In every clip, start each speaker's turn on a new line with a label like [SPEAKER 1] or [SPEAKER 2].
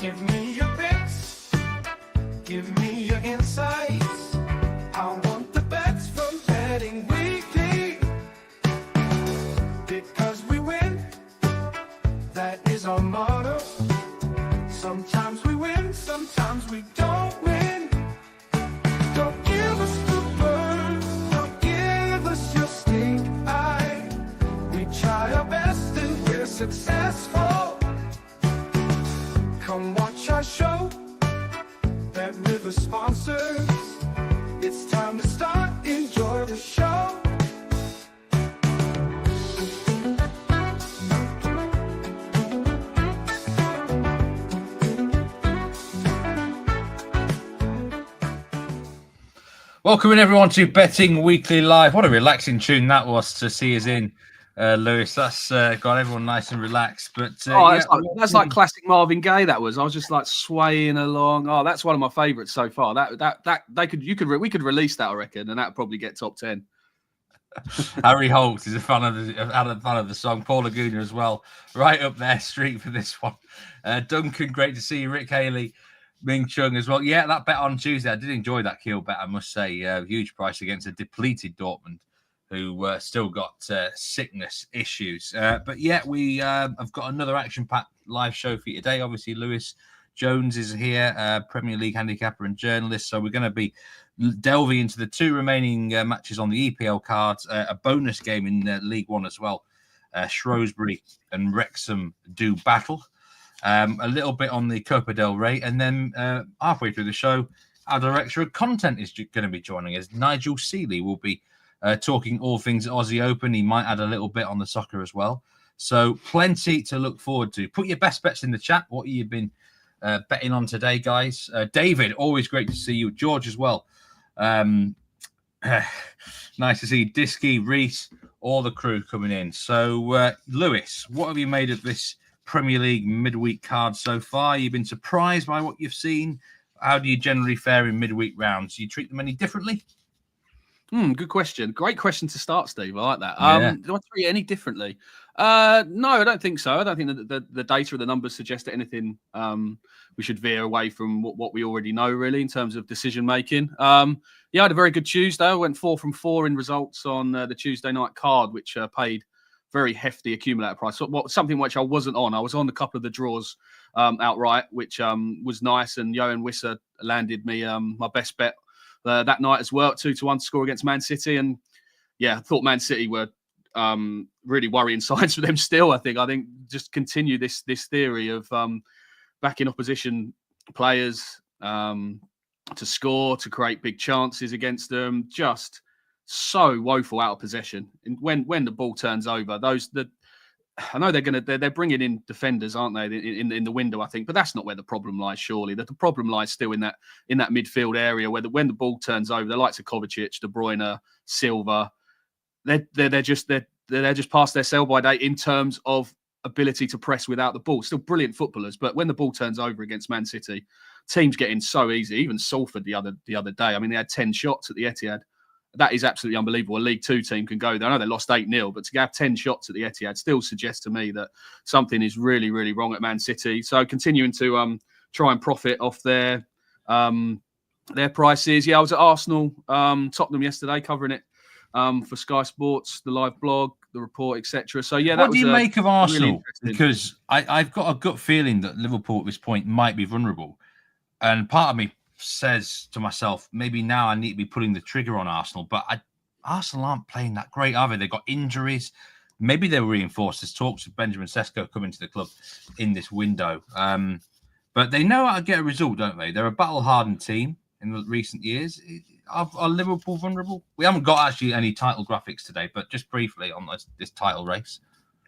[SPEAKER 1] Give me your picks, give me your insights. I want the bets from Betting Weekly. Because we win, that is our motto. Sometimes we win, sometimes we don't win. Don't give us the bird, don't give us your stink eye. We try our best and we're successful. Come watch our show, Bet River sponsors. It's time to start, enjoy the show.
[SPEAKER 2] Welcome in everyone to Betting Weekly Live. What a relaxing tune that was to see us in, Lewis. That's got everyone nice and relaxed. But
[SPEAKER 3] that's like classic Marvin Gaye. That was. I was just like swaying along. Oh, that's one of my favourites so far. We could release that, I reckon, and that'd probably get top 10.
[SPEAKER 2] Harry Holt is a fan of the song. Paul Laguna as well, right up their street for this one. Duncan, great to see you. Rick Haley. Ming Chung as well. Yeah, that bet on Tuesday, I did enjoy that Kiel bet, I must say. Huge price against a depleted Dortmund who still got sickness issues. But yeah, we have got another action-packed live show for you today. Obviously, Lewis Jones is here, Premier League handicapper and journalist. So we're going to be delving into the two remaining matches on the EPL cards, a bonus game in League One as well. Shrewsbury and Wrexham do battle. A little bit on the Copa del Rey, and then halfway through the show, our director of content is going to be joining us. Nigel Seeley will be talking all things Aussie Open. He might add a little bit on the soccer as well. So plenty to look forward to. Put your best bets in the chat. What have you been betting on today, guys? David, always great to see you. George as well. Nice to see Disky, Reese, all the crew coming in. So, Lewis, what have you made of this Premier League midweek card so far? You've been surprised by what you've seen? How do you generally fare in midweek rounds? Do you treat them any differently?
[SPEAKER 3] Good question. Great question to start, Steve. I like that. Do I treat it any differently? No, I don't think so. I don't think that the data or the numbers suggest that anything we should veer away from what we already know, really, in terms of decision making. I had a very good Tuesday. I went 4 from 4 in results on the Tuesday night card, which paid very hefty accumulator price. So, something which I wasn't on. I was on a couple of the draws outright, which was nice. And Johan Wyss landed me my best bet that night as well, 2-1 score against Man City. And yeah, I thought Man City were really worrying signs for them still. I think just continue this theory of backing opposition players to score, to create big chances against them. Just so woeful out of possession. And when the ball turns over, I know they're bringing in defenders, aren't they, in the window, I think, but that's not where the problem lies. Surely the problem lies still in that midfield area where when the ball turns over, the likes of Kovacic, De Bruyne, Silva, they're just past their sell-by date in terms of ability to press without the ball. Still brilliant footballers, but when the ball turns over against Man City, teams get in so easy. Even Salford the other day, I mean, they had 10 shots at the Etihad. That is absolutely unbelievable. A League Two team can go there. I know they lost 8-0, but to have 10 shots at the Etihad still suggests to me that something is really, really wrong at Man City. So continuing to try and profit off their prices. Yeah, I was at Arsenal, Tottenham yesterday, covering it for Sky Sports, the live blog, the report, etc. So yeah,
[SPEAKER 2] what do you make of Arsenal? Really, because I've got a gut feeling that Liverpool at this point might be vulnerable, and part of me says to myself, maybe now I need to be pulling the trigger on Arsenal, but Arsenal aren't playing that great, are they? They've got injuries. Maybe they'll reinforce. There's talks of Benjamin Sesko coming to the club in this window. But they know how to get a result, don't they? They're a battle-hardened team in the recent years. Are Liverpool vulnerable? We haven't got actually any title graphics today, but just briefly on this title race.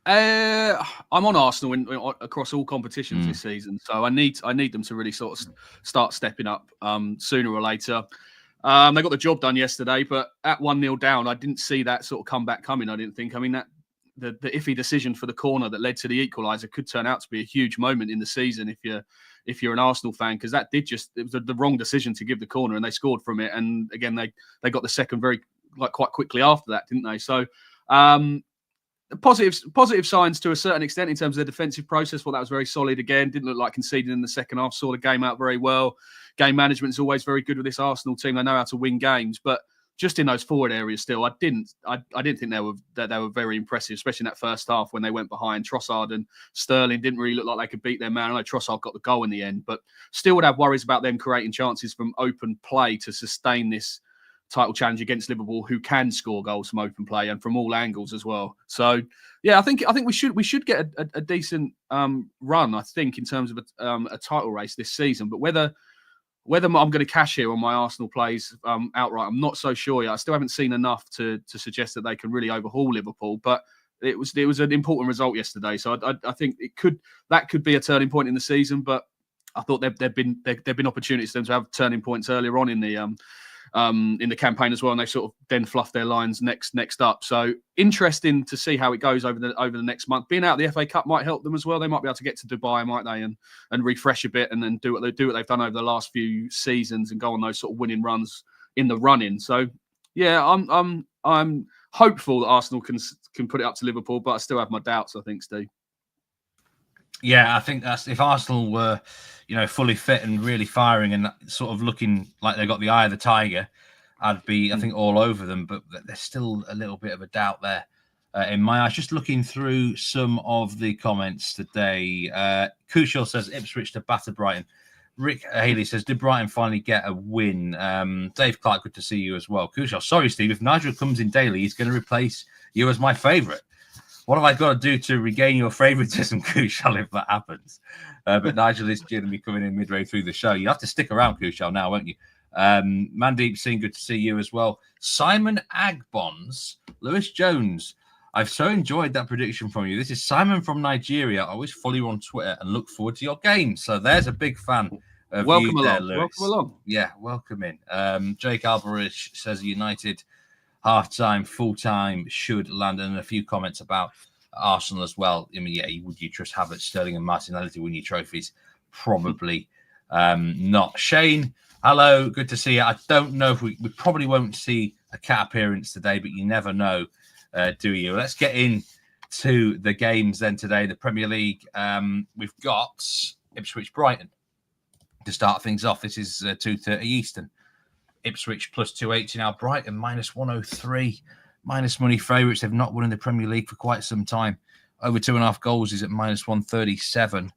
[SPEAKER 3] I'm on Arsenal across all competitions this season, so I need them to really sort of start stepping up sooner or later. They got the job done yesterday, but at 1-0 down, I didn't see that sort of comeback coming. I didn't think. I mean, that the iffy decision for the corner that led to the equaliser could turn out to be a huge moment in the season if you're an Arsenal fan, because it was the wrong decision to give the corner, and they scored from it. And again, they got the second quite quickly after that, didn't they? So. positive signs to a certain extent in terms of the defensive process. Well, that was very solid again. Didn't look like conceding in the second half. Saw the game out very well. Game management is always very good with this Arsenal team. They know how to win games, but just in those forward areas, still, I didn't think they were very impressive, especially in that first half when they went behind. Trossard and Sterling didn't really look like they could beat their man. I know Trossard got the goal in the end, but still would have worries about them creating chances from open play to sustain this title challenge against Liverpool, who can score goals from open play and from all angles as well. So yeah, I think we should get a decent run, I think, in terms of a title race this season. But whether I'm going to cash here on my Arsenal plays outright, I'm not so sure yet. I still haven't seen enough to suggest that they can really overhaul Liverpool, but it was an important result yesterday. So I think that could be a turning point in the season. But I thought there've been opportunities for them to have turning points earlier on in the campaign as well, and they sort of then fluffed their lines next up. So interesting to see how it goes over the next month. Being out of the FA Cup might help them as well. They might be able to get to Dubai, might they, and refresh a bit, and then do what they've done over the last few seasons and go on those sort of winning runs in the run-in. So yeah, I'm hopeful that Arsenal can put it up to Liverpool, but I still have my doubts, I think, Steve.
[SPEAKER 2] Yeah, I think that's if Arsenal were, fully fit and really firing and sort of looking like they got the eye of the tiger, I'd be, I think, all over them. But there's still a little bit of a doubt there in my eyes. Just looking through some of the comments today. Kushal says Ipswich to batter Brighton. Rick Haley says, did Brighton finally get a win? Dave Clark, good to see you as well. Kushal, sorry, Steve, if Nigel comes in daily, he's going to replace you as my favourite. What have I got to do to regain your favouritism, Kushal, if that happens? But Nigel is going to be coming in midway through the show. You have to stick around, Kushal, now, won't you? Mandeep Singh, good to see you as well. Simon Agbons, Lewis Jones. I've so enjoyed that prediction from you. This is Simon from Nigeria. I always follow you on Twitter and look forward to your games. So there's a big fan of
[SPEAKER 3] welcome
[SPEAKER 2] you there,
[SPEAKER 3] along.
[SPEAKER 2] Lewis.
[SPEAKER 3] Welcome along.
[SPEAKER 2] Yeah, welcome in. Jake Alvarez says United half-time, full-time should land, and a few comments about Arsenal as well. I mean, yeah, would you trust Havertz, Sterling and Martinelli to win your trophies? Probably not. Shane, hello, good to see you. I don't know if we probably won't see a cat appearance today, but you never know, do you? Let's get into the games then today. The Premier League, we've got Ipswich Brighton to start things off. This is 2:30 Eastern. Ipswich plus 280 now. Brighton minus 103. Minus money favourites. They've not won in the Premier League for quite some time. Over 2.5 goals is at minus 137.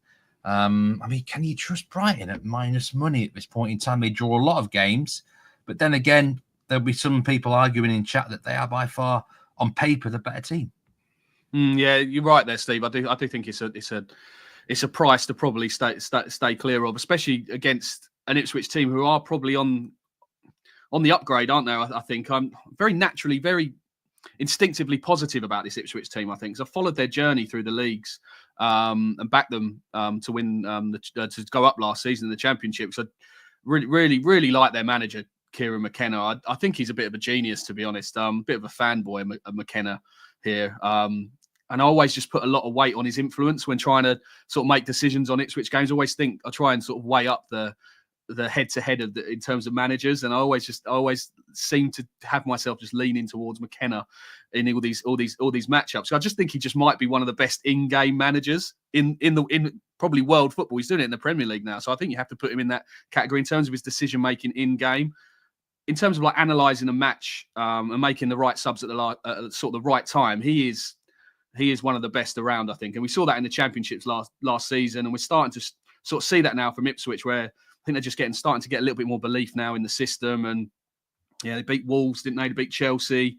[SPEAKER 2] I mean, can you trust Brighton at minus money at this point in time? They draw a lot of games. But then again, there'll be some people arguing in chat that they are by far, on paper, the better team.
[SPEAKER 3] Yeah, you're right there, Steve. I do think it's a price to probably stay clear of, especially against an Ipswich team who are probably on the upgrade, aren't they? I think I'm very instinctively positive about this Ipswich team. I think because I followed their journey through the leagues and backed them to win to go up last season in the Championship. So really like their manager, Kieran McKenna. I think he's a bit of a genius, to be honest. A bit of a fanboy of McKenna here. And I always just put a lot of weight on his influence when trying to sort of make decisions on Ipswich games. I try and sort of weigh up the head-to-head in terms of managers, and I always seem to have myself just leaning towards McKenna in all these matchups. So I just think he just might be one of the best in-game managers in probably world football. He's doing it in the Premier League now, so I think you have to put him in that category in terms of his decision making in game, in terms of like analysing a match and making the right subs at the sort of the right time. He is one of the best around, I think, and we saw that in the Championships last season, and we're starting to sort of see that now from Ipswich, where I think they're just starting to get a little bit more belief now in the system. And yeah, they beat Wolves, didn't they? They beat Chelsea,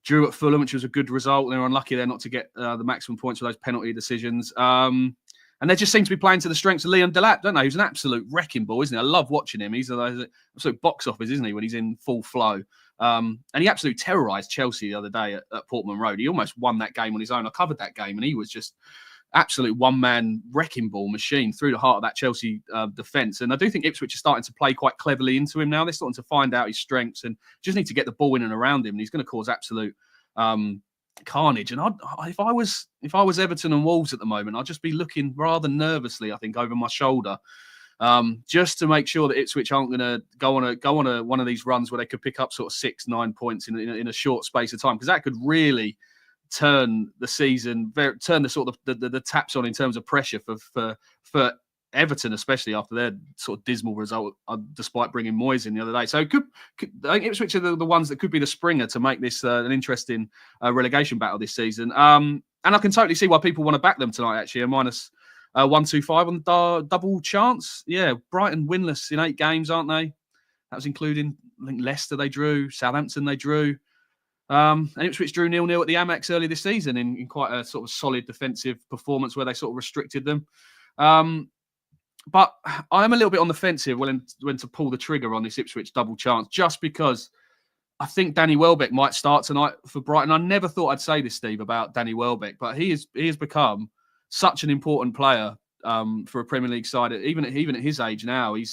[SPEAKER 3] drew at Fulham, which was a good result. They were unlucky there not to get the maximum points for those penalty decisions. And they just seem to be playing to the strengths of Leon Delap, don't they? Who's an absolute wrecking ball, isn't he? I love watching him. He's an absolute box office, isn't he, when he's in full flow. And he absolutely terrorised Chelsea the other day at Portman Road. He almost won that game on his own. I covered that game, and he was just absolute one-man wrecking ball machine through the heart of that Chelsea defence. And I do think Ipswich are starting to play quite cleverly into him now. They're starting to find out his strengths and just need to get the ball in and around him. And he's going to cause absolute carnage. And if I was Everton and Wolves at the moment, I'd just be looking rather nervously, I think, over my shoulder, just to make sure that Ipswich aren't going to go on one of these runs where they could pick up sort of 6-9 points in a short space of time, because that could really turn the season, turn the sort of the taps on in terms of pressure for Everton, especially after their sort of dismal result, despite bringing Moyes in the other day. So I think Ipswich are the ones that could be the springer to make this an interesting relegation battle this season. And I can totally see why people want to back them tonight, actually, a minus 125 on the double chance. Yeah, Brighton winless in 8 games, aren't they? That was including, I think, Leicester they drew, Southampton they drew. And Ipswich drew 0-0 at the Amex early this season in quite a sort of solid defensive performance where they sort of restricted them. But I am a little bit on the fence here when to pull the trigger on this Ipswich double chance, just because I think Danny Welbeck might start tonight for Brighton. I never thought I'd say this, Steve, about Danny Welbeck, but he has become such an important player for a Premier League side. Even at his age now, he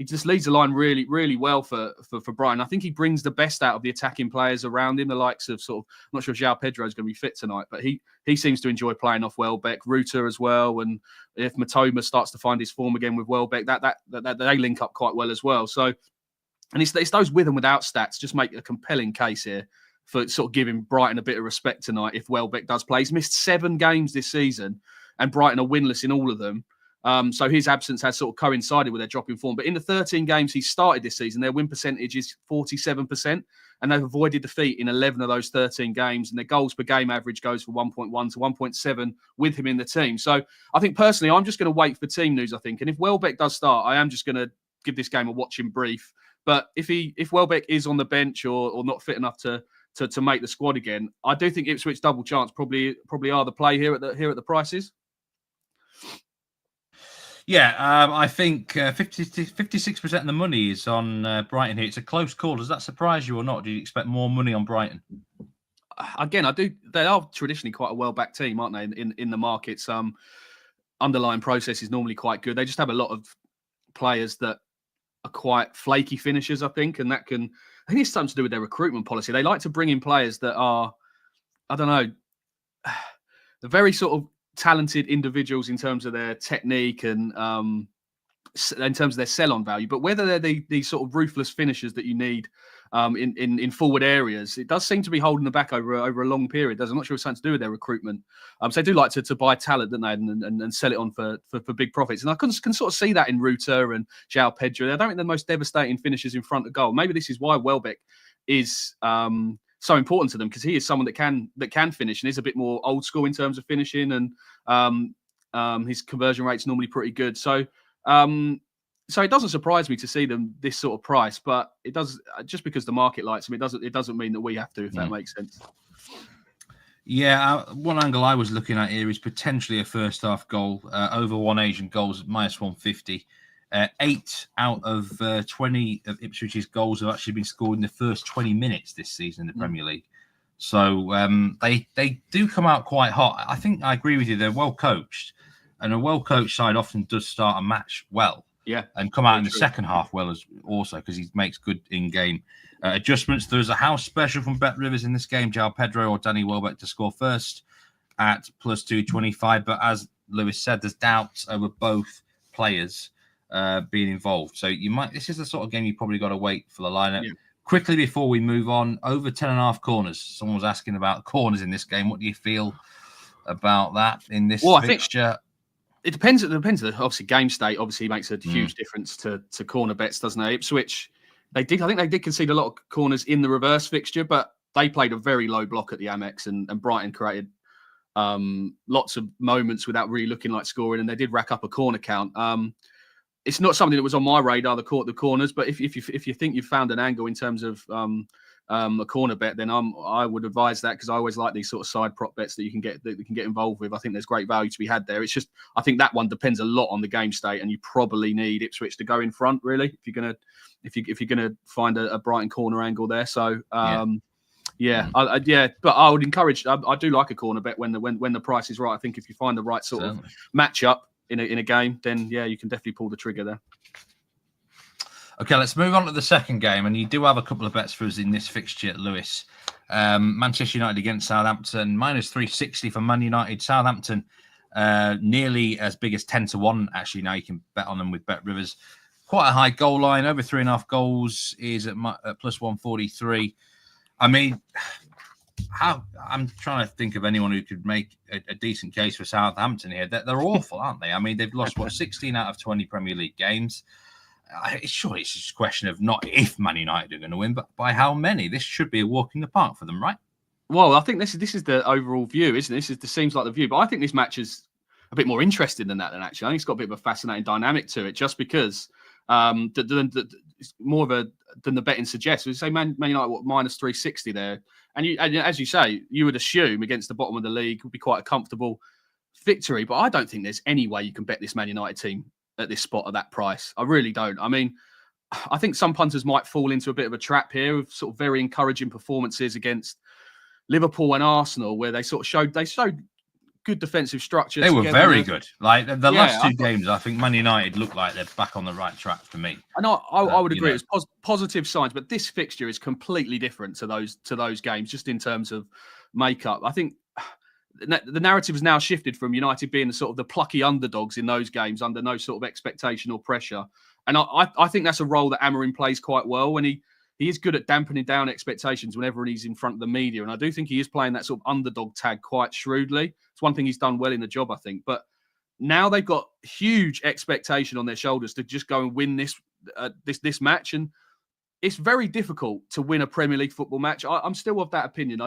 [SPEAKER 3] just leads the line really, really well for Brighton. I think he brings the best out of the attacking players around him, the likes of I'm not sure if João Pedro is going to be fit tonight, but he seems to enjoy playing off Welbeck, Ruta as well. And if Matoma starts to find his form again with Welbeck, that they link up quite well as well. So, and it's those with and without stats just make a compelling case here for sort of giving Brighton a bit of respect tonight if Welbeck does play. He's missed 7 games this season, and Brighton are winless in all of them. So his absence has sort of coincided with their drop in form. But in the 13 games he started this season, their win percentage is 47%, and they've avoided defeat in 11 of those 13 games. And their goals per game average goes from 1.1 to 1.7 with him in the team. So I think personally, I'm just going to wait for team news, I think. And if Welbeck does start, I am just going to give this game a watching brief. But if Welbeck is on the bench or not fit enough to make the squad again, I do think Ipswich double chance probably are the play here at the prices.
[SPEAKER 2] Yeah, I think 56% of the money is on Brighton here. It's a close call. Does that surprise you or not? Do you expect more money on Brighton?
[SPEAKER 3] Again, I do. They are traditionally quite a well-backed team, aren't they, in the markets? Underlying process is normally quite good. They just have a lot of players that are quite flaky finishers, I think, and I think it's something to do with their recruitment policy. They like to bring in players that are, I don't know, they're very sort of talented individuals in terms of their technique and in terms of their sell-on value, but whether they're these sort of ruthless finishers that you need in forward areas, it does seem to be holding them back over a long period. I'm not sure it's something to do with their recruitment. So they do like to buy talent, don't they, and sell it on for big profits. And I can sort of see that in Ruta and João Pedro. I don't think they're the most devastating finishers in front of goal. Maybe this is why Welbeck is so important to them, because he is someone that can finish and is a bit more old school in terms of finishing, and his conversion rate's normally pretty good. So it doesn't surprise me to see them this sort of price, but it does just because the market likes them. It doesn't mean that we have to, if that makes sense.
[SPEAKER 2] Yeah, one angle I was looking at here is potentially a first half goal over one Asian goals at minus 150. 8 out of 20 of Ipswich's goals have actually been scored in the first 20 minutes this season in the Premier League. So they do come out quite hot. I think I agree with you. They're well coached, and a well coached side often does start a match well.
[SPEAKER 3] Yeah,
[SPEAKER 2] and come out in the second half well as also, because he makes good in-game adjustments. There's a house special from Bet Rivers in this game: João Pedro or Danny Welbeck to score first at plus 225. But as Lewis said, there's doubts over both players being involved. So this is the sort of game you probably got to wait for the lineup. Yeah. Quickly before we move on, over 10.5 corners. Someone was asking about corners in this game. What do you feel about that in this fixture?
[SPEAKER 3] It depends. Obviously, game state obviously makes a huge difference to corner bets, doesn't it? Ipswich, I think they did concede a lot of corners in the reverse fixture, but they played a very low block at the Amex, and Brighton created lots of moments without really looking like scoring, and they did rack up a corner count. It's not something that was on my radar, the corners, but if you think you've found an angle in terms of a corner bet, then I would advise that, because I always like these sort of side prop bets that you can get involved with. I think there's great value to be had there. It's just, I think that one depends a lot on the game state, and you probably need Ipswich to go in front, really, if you're gonna find a Brighton corner angle there. So but I would encourage. I do like a corner bet when the price is right. I think if you find the right sort of matchup in a game, then you can definitely pull the trigger there.
[SPEAKER 2] Okay, let's move on to the second game, and you do have a couple of bets for us in this fixture, Lewis. Manchester United against Southampton, minus 360 for Man United. Southampton, nearly as big as 10-1. Actually, now you can bet on them with Bet Rivers. Quite a high goal line, over 3.5 goals is at plus 143. I mean, I'm trying to think of anyone who could make a decent case for Southampton here. They're awful, aren't they? I mean, they've lost 16 out of 20 Premier League games. It's just a question of not if Man United are going to win, but by how many. This should be a walk in the park for them, right?
[SPEAKER 3] Well, I think this is the overall view, isn't it? This seems like the view, but I think this match is a bit more interesting than that. Actually, I think it's got a bit of a fascinating dynamic to it, just because it's more of than the betting suggests. We say Man United minus 360 there, and as you say, you would assume against the bottom of the league would be quite a comfortable victory. But I don't think there's any way you can bet this Man United team at this spot at that price. I really don't. I mean, I think some punters might fall into a bit of a trap here of sort of very encouraging performances against Liverpool and Arsenal, where they showed good defensive structure.
[SPEAKER 2] They were very good. Like the last two games, I think Man United looked like they're back on the right track for me.
[SPEAKER 3] And I would agree. It's positive signs, but this fixture is completely different to those games, just in terms of makeup. I think the narrative has now shifted from United being the plucky underdogs in those games under no sort of expectation or pressure. And I think that's a role that Amorim plays quite well, when he is good at dampening down expectations whenever he's in front of the media. And I do think he is playing that sort of underdog tag quite shrewdly. It's one thing he's done well in the job, I think. But now they've got huge expectation on their shoulders to just go and win this match. And it's very difficult to win a Premier League football match. I'm still of that opinion.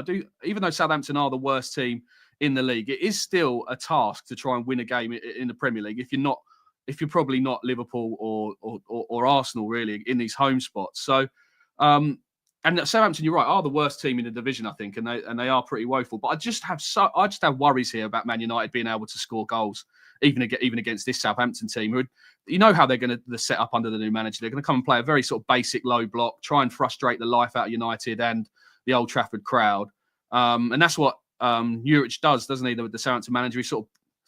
[SPEAKER 3] Even though Southampton are the worst team in the league, it is still a task to try and win a game in the Premier League if you're probably not Liverpool or Arsenal really in these home spots. So and Southampton, you're right, are the worst team in the division, I think, and they are pretty woeful. But I just have worries here about Man United being able to score goals, even against this Southampton team, who, you know how they're going to set up under the new manager. They're going to come and play a very sort of basic low block, try and frustrate the life out of United and the Old Trafford crowd, and that's what Juric does, doesn't he? The Southampton manager, it's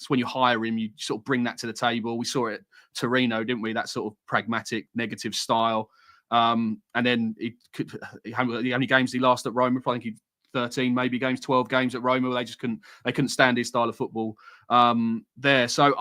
[SPEAKER 3] when you hire him, you sort of bring that to the table. We saw it at Torino, didn't we? That sort of pragmatic, negative style. And then how many games did he last at Roma? I think he 13 maybe games, 12 games at Roma. They just couldn't stand his style of football there. So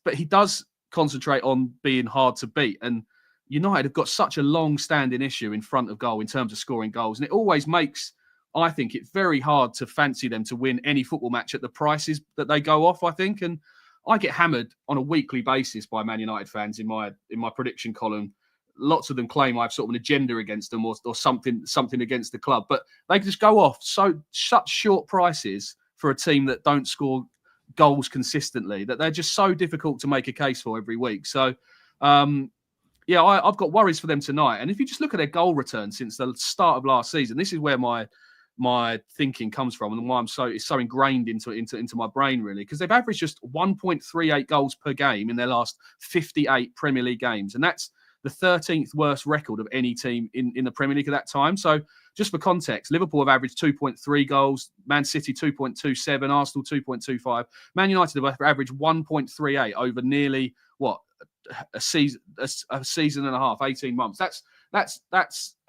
[SPEAKER 3] but he does concentrate on being hard to beat. And United have got such a long-standing issue in front of goal in terms of scoring goals, and it always makes, I think, it's very hard to fancy them to win any football match at the prices that they go off, I think. And I get hammered on a weekly basis by Man United fans in my prediction column. Lots of them claim I have sort of an agenda against them or something against the club, but they just go off such short prices for a team that don't score goals consistently, that they're just so difficult to make a case for every week. So, I've got worries for them tonight. And if you just look at their goal return since the start of last season, this is where my thinking comes from, and why it's so ingrained into my brain, really, because they've averaged just 1.38 goals per game in their last 58 Premier League games, and that's the 13th worst record of any team in the Premier League at that time. So just for context, Liverpool have averaged 2.3 goals, Man City 2.27, Arsenal 2.25. Man United have averaged 1.38 over nearly a season and a half, 18 months. That's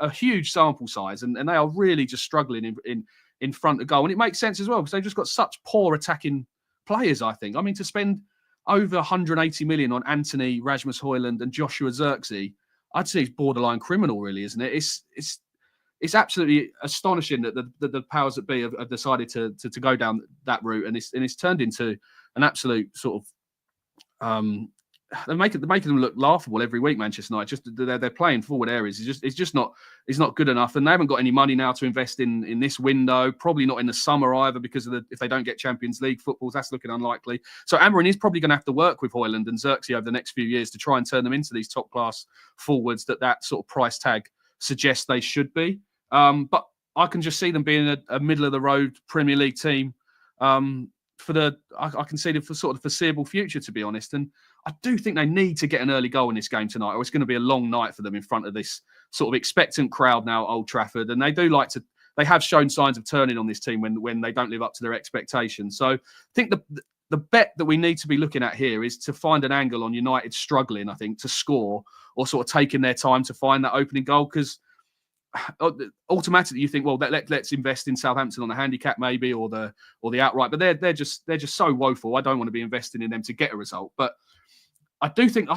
[SPEAKER 3] a huge sample size, and they are really just struggling in front of goal. And it makes sense as well, because they've just got such poor attacking players, I think. I mean, to spend over 180 million on Anthony, Rasmus Højlund and Joshua Zirkzee, I'd say it's borderline criminal, really, isn't it? It's absolutely astonishing that the powers that be have decided to go down that route, and it's turned into an absolute sort of they're making them look laughable every week. Manchester United, just they're playing forward areas. It's not good enough, and they haven't got any money now to invest in this window. Probably not in the summer either, because if they don't get Champions League footballs, that's looking unlikely. So Amorim is probably going to have to work with Højlund and Zirkzee over the next few years to try and turn them into these top class forwards that sort of price tag suggests they should be. But I can just see them being a middle of the road Premier League team I can see them for sort of foreseeable future, to be honest. And I do think they need to get an early goal in this game tonight, or it's going to be a long night for them in front of this sort of expectant crowd now at Old Trafford. And they have shown signs of turning on this team when they don't live up to their expectations. So I think the bet that we need to be looking at here is to find an angle on United struggling, I think, to score, or sort of taking their time to find that opening goal, because automatically you think, well, let's invest in Southampton on the handicap maybe, or the outright, but they're just so woeful. I don't want to be investing in them to get a result. But I think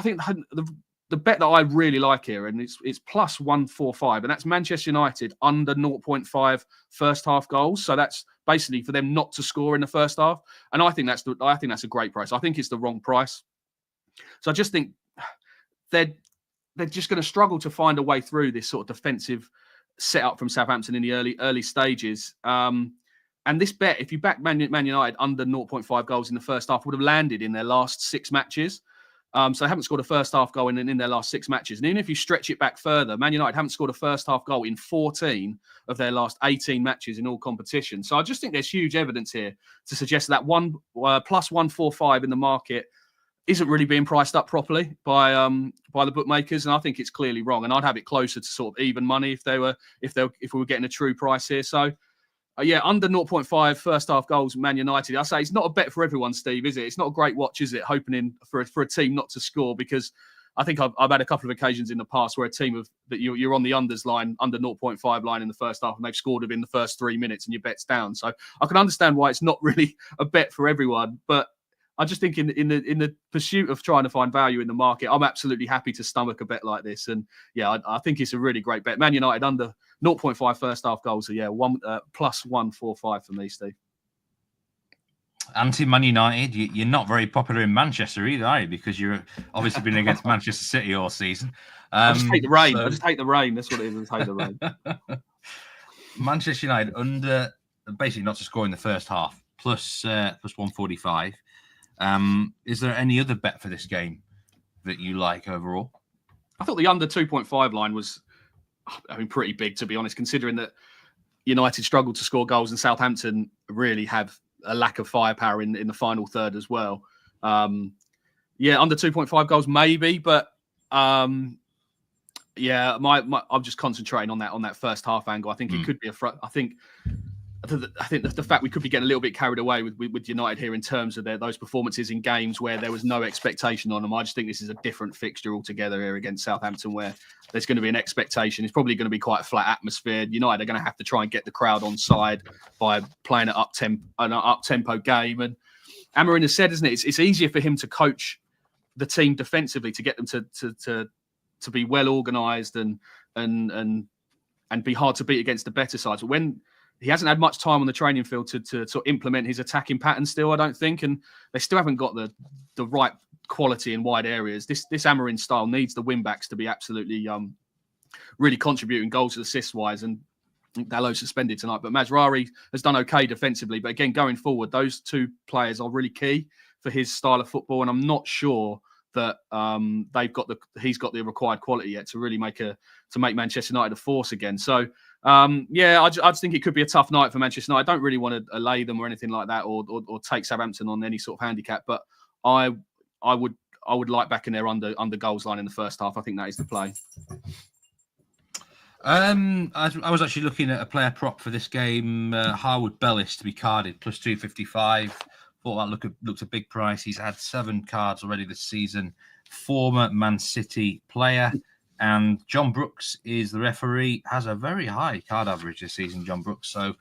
[SPEAKER 3] the bet that I really like here, and it's plus 145, and that's Manchester United under 0.5 first half goals. So that's basically for them not to score in the first half, and I think that's a great price. I think it's the wrong price. So I just think they're just going to struggle to find a way through this sort of defensive setup from Southampton in the early stages. And this bet, if you back Man United under 0.5 goals in the first half, would have landed in their last 6 matches. So they haven't scored a first half goal in their last 6 matches. And even if you stretch it back further, Man United haven't scored a first half goal in 14 of their last 18 matches in all competitions. So I just think there's huge evidence here to suggest that plus 145 in the market isn't really being priced up properly by the bookmakers, and I think it's clearly wrong. And I'd have it closer to sort of even money if we were getting a true price here. So. Under 0.5 first half goals, Man United. I say it's not a bet for everyone, Steve, is it? It's not a great watch, is it? Hoping for a team not to score, because I think I've had a couple of occasions in the past where a team that you're on the unders line, under 0.5 line in the first half, and they've scored within the first 3 minutes, and your bet's down. So I can understand why it's not really a bet for everyone, but I just think in the pursuit of trying to find value in the market, I'm absolutely happy to stomach a bet like this. And I think it's a really great bet. Man United under 0.5 first half goals. So plus 145 for me, Steve.
[SPEAKER 2] Anti-Man United, you're not very popular in Manchester either, are you? Because you're obviously been against Manchester City all season.
[SPEAKER 3] I just take the rain. I just take the rain. That's what it is. I take the rain.
[SPEAKER 2] Manchester United under, basically not to score in the first half, plus 145. Is there any other bet for this game that you like overall?
[SPEAKER 3] I thought the under 2.5 line was, pretty big, to be honest, considering that United struggled to score goals and Southampton really have a lack of firepower in the final third as well. Under 2.5 goals maybe, but I'm just concentrating on that first half angle. I think it could be I think the fact we could be getting a little bit carried away with United here in terms of those performances in games where there was no expectation on them. I just think this is a different fixture altogether here against Southampton, where there's going to be an expectation. It's probably going to be quite a flat atmosphere. United are going to have to try and get the crowd on side by playing an up-tempo game. And Aryna has said, isn't it? It's easier for him to coach the team defensively, to get them to be well organised and be hard to beat against the better sides. But when he hasn't had much time on the training field to sort of implement his attacking pattern still, I don't think. And they still haven't got the right quality in wide areas. This Aryna style needs the wing-backs to be absolutely really contributing goals and assists-wise. And I think Dalot's suspended tonight. But Mazraoui has done okay defensively. But again, going forward, those two players are really key for his style of football. And I'm not sure that he's got the required quality yet to really make Manchester United a force again. So I just think it could be a tough night for Manchester United. I don't really want to allay them or anything like that, or take Southampton on any sort of handicap. But I would like back in their under goals line in the first half. I think that is the play.
[SPEAKER 2] I was actually looking at a player prop for this game, Harwood Bellis to be carded plus 255. Thought that looked a big price. He's had 7 cards already this season. Former Man City player. And John Brooks is the referee. Has a very high card average this season, John Brooks. So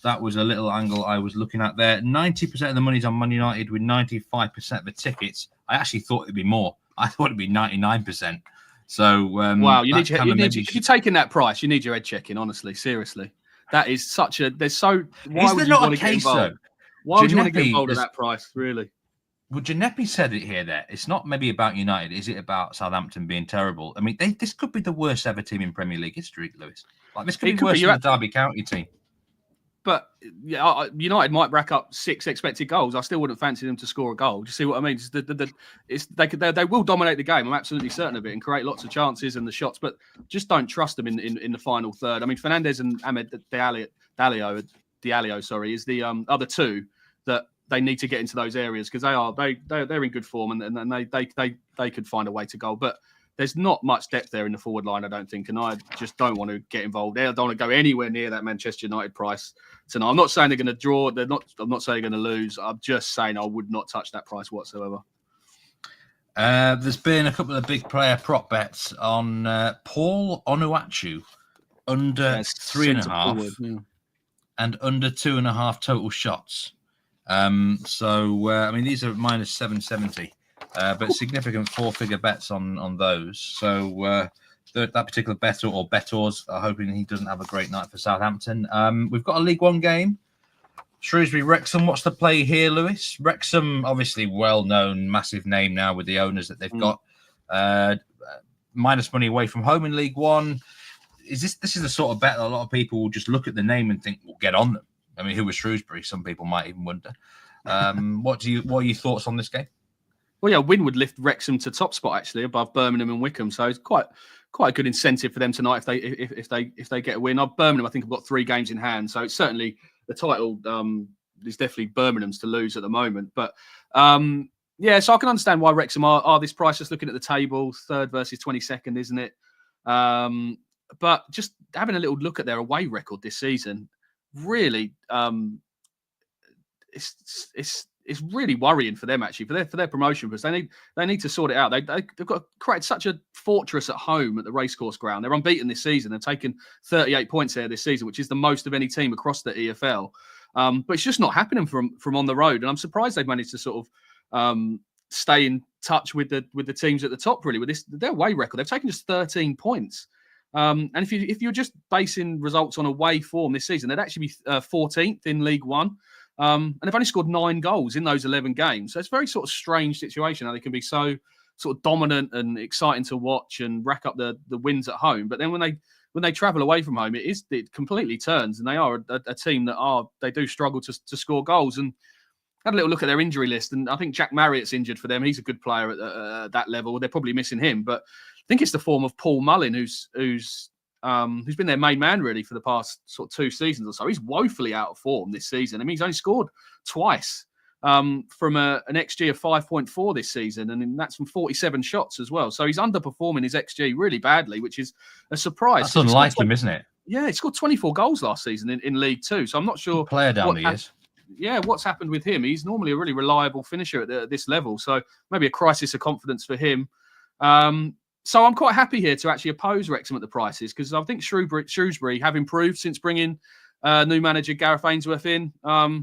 [SPEAKER 2] that was a little angle I was looking at there. 90% of the money's on Man United with 95% of the tickets. I actually thought it'd be more. I thought it'd be 99%. So
[SPEAKER 3] wow, if you're taking that price, you need your head checking. Honestly, seriously, that is such a. There's so. Why would you want to get involved? Why would you want to get involved at that price? Really?
[SPEAKER 2] Well, Giuseppe said it here. There, it's not maybe about United. Is it about Southampton being terrible? I mean, this could be the worst ever team in Premier League history, Lewis. Like this could be worse than the Derby County team. But
[SPEAKER 3] United might rack up 6 expected goals. I still wouldn't fancy them to score a goal. Do you see what I mean? They will dominate the game. I'm absolutely certain of it and create lots of chances and the shots, but just don't trust them in the final third. I mean, Fernandes and Ahmed Diallo, is the other two that they need to get into those areas because they're in good form and they could find a way to goal. But there's not much depth there in the forward line, I don't think, and I just don't want to get involved there. I don't want to go anywhere near that Manchester United price tonight. I'm not saying they're going to draw. I'm not saying they're going to lose. I'm just saying I would not touch that price whatsoever.
[SPEAKER 2] There's been a couple of big player prop bets on Paul Onuachu under 3.5 and under 2.5 total shots. I mean, these are minus 770. but significant 4-figure bets on those. So that particular bettor or bettors are hoping he doesn't have a great night for Southampton. We've got a League One game. Shrewsbury, Wrexham. What's the play here, Lewis? Wrexham, obviously well-known, massive name now with the owners that they've got. Minus money away from home in League One. This is the sort of bet that a lot of people will just look at the name and think, "We'll get on them." I mean, who was Shrewsbury? Some people might even wonder. What are your thoughts on this game?
[SPEAKER 3] Well, yeah, a win would lift Wrexham to top spot actually above Birmingham and Wycombe, so it's quite a good incentive for them tonight if they get a win. Birmingham, I think, have got 3 games in hand, so it's certainly the title is definitely Birmingham's to lose at the moment. But yeah, so I can understand why Wrexham are this price. Just looking at the table, 3rd versus 22nd, isn't it? But just having a little look at their away record this season, really, it's really worrying for them actually for their promotion, because they need to sort it out. They've got to create such a fortress at home at the racecourse ground. They're unbeaten this season. They've taken 38 points there this season, which is the most of any team across the EFL. But it's just not happening from on the road, and I'm surprised they've managed to sort of stay in touch with the teams at the top. Really, with their away record, they've taken just 13 points. And if you're just basing results on away form this season, they'd actually be 14th in League One. And they've only scored 9 goals in those 11 games. So it's a very sort of strange situation how they can be so sort of dominant and exciting to watch and rack up the wins at home. But then when they travel away from home, it completely turns, and they are a team that they do struggle to score goals. And I had a little look at their injury list, and I think Jack Marriott's injured for them. He's a good player at that level. They're probably missing him, but I think it's the form of Paul Mullin, who's been their main man really for the past sort of 2 seasons or so. He's woefully out of form this season. I mean, he's only scored twice from an XG of 5.4 this season, and that's from 47 shots as well. So he's underperforming his XG really badly, which is a surprise.
[SPEAKER 2] That's unlike him, isn't it?
[SPEAKER 3] Yeah, he scored 24 goals last season in League Two. So I'm not sure.
[SPEAKER 2] Good player down the years.
[SPEAKER 3] Yeah, what's happened with him? He's normally a really reliable finisher at this level. So maybe a crisis of confidence for him. So I'm quite happy here to actually oppose Wrexham at the prices, because I think Shrewsbury have improved since bringing new manager Gareth Ainsworth in. A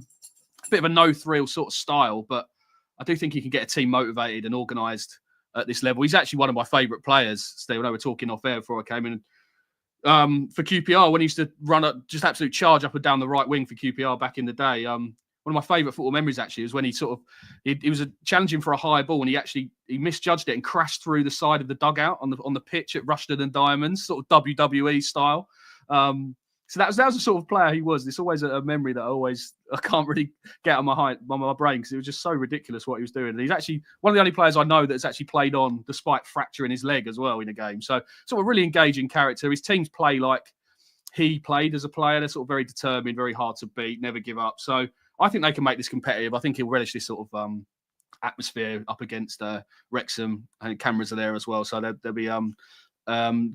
[SPEAKER 3] bit of a no-thrill sort of style, but I do think he can get a team motivated and organised at this level. He's actually one of my favourite players, Steve. I know we're talking off air before I came in. For QPR, when he used to run up, just absolute charge up and down the right wing for QPR back in the day. One of my favourite football memories actually is when he was challenging for a high ball, and he misjudged it and crashed through the side of the dugout on the pitch at Rushden and Diamonds, sort of WWE style. So that was the sort of player he was. It's always a memory that I can't really get on my brain, because it was just so ridiculous what he was doing. And he's actually one of the only players I know that's actually played on despite fracturing his leg as well in a game. So sort of really engaging character. His teams play like he played as a player. They're sort of very determined, very hard to beat, never give up. So I think they can make this competitive. I think he'll relish this sort of atmosphere up against Wrexham. I think cameras are there as well, so there'll be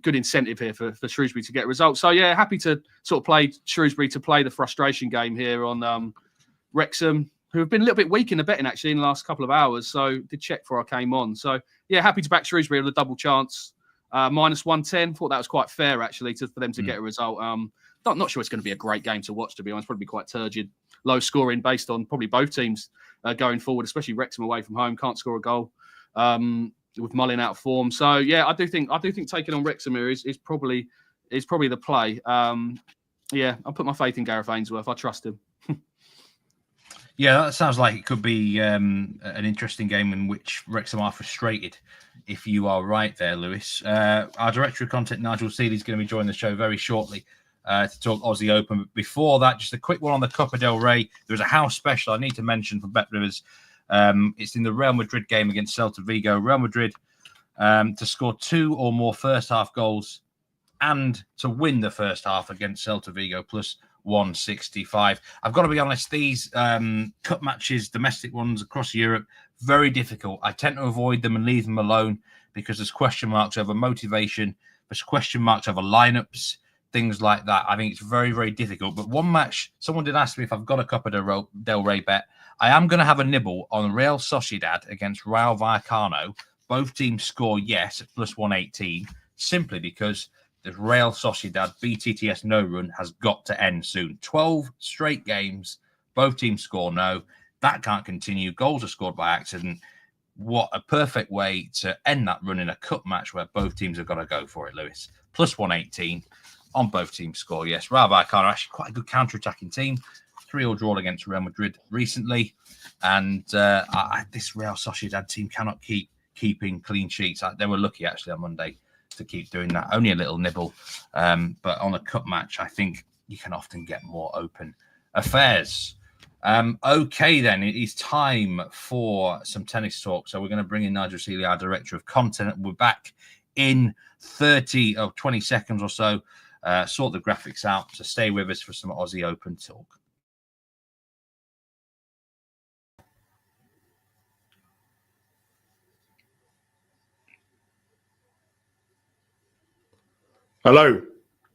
[SPEAKER 3] good incentive here for Shrewsbury to get results. So yeah, happy to sort of play Shrewsbury to play the frustration game here on Wrexham, who have been a little bit weak in the betting actually in the last couple of hours. So did check before I came on. So yeah, happy to back Shrewsbury with a double chance. Minus 110. Thought that was quite fair actually for them to get a result. Not sure it's going to be a great game to watch, to be honest. Probably quite turgid, low scoring based on probably both teams going forward, especially Wrexham away from home, can't score a goal with Mullin out of form. So yeah, I do think taking on Wrexham here is probably the play. Yeah, I'll put my faith in Gareth Ainsworth. I trust him.
[SPEAKER 2] Yeah, that sounds like it could be an interesting game in which Wrexham are frustrated, if you are right there, Lewis. Our Director of Content, Nigel Seeley, is going to be joining the show very shortly to talk Aussie Open. But before that, just a quick one on the Copa del Rey. There's a house special I need to mention for Bet Rivers. It's in the Real Madrid game against Celta Vigo. Real Madrid to score 2 or more first-half goals and to win the first half against Celta Vigo, plus 165. I've got to be honest, these cup matches, domestic ones across Europe, very difficult. I tend to avoid them and leave them alone because there's question marks over motivation, there's question marks over lineups, things like that. I think it's very, very difficult. But one match, someone did ask me if I've got a Copa del Rey bet. I am going to have a nibble on Real Sociedad against Rayo Vallecano. Both teams score yes at plus 118, simply because the Real Sociedad BTTS no run has got to end soon. 12 straight games, both teams score no. That can't continue. Goals are scored by accident. what a perfect way to end that run in a cup match where both teams have got to go for it, Lewis. Plus 118 on both teams' score. Yes, Rayo Vallecano are actually quite a good counter-attacking team. 3-3 draw against Real Madrid recently. And this Real Sociedad team cannot keep keeping clean sheets. They were lucky, actually, on Monday to keep doing that. Only a little nibble. But on a cup match, I think you can often get more open affairs. Okay, then. It is time for some tennis talk. So we're going to bring in Nigel Seeley, our Director of Content. We're back in 20 seconds or so. Sort the graphics out. So stay with us for some Aussie Open talk.
[SPEAKER 4] Hello.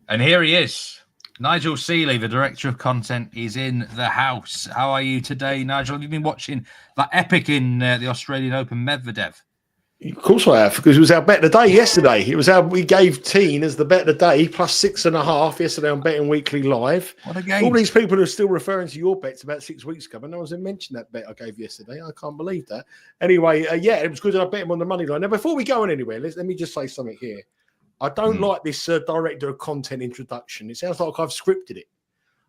[SPEAKER 2] And here he is. Nigel Seeley, the Director of Content, is in the house. How are you today, Nigel? Have you been watching that epic in the Australian Open, Medvedev?
[SPEAKER 4] Of course I have, because it was our bet of the day yesterday. It was we gave Teen as the bet of the day, plus 6.5 yesterday on Betting Weekly Live.
[SPEAKER 2] What a game.
[SPEAKER 4] All these people are still referring to your bets about 6 weeks ago, but no one's mentioned that bet I gave yesterday. I can't believe that. Anyway, yeah, it was good that I bet him on the money line. Now, before we go on anywhere, let me just say something here. I don't like this Director of Content introduction. It sounds like I've scripted it.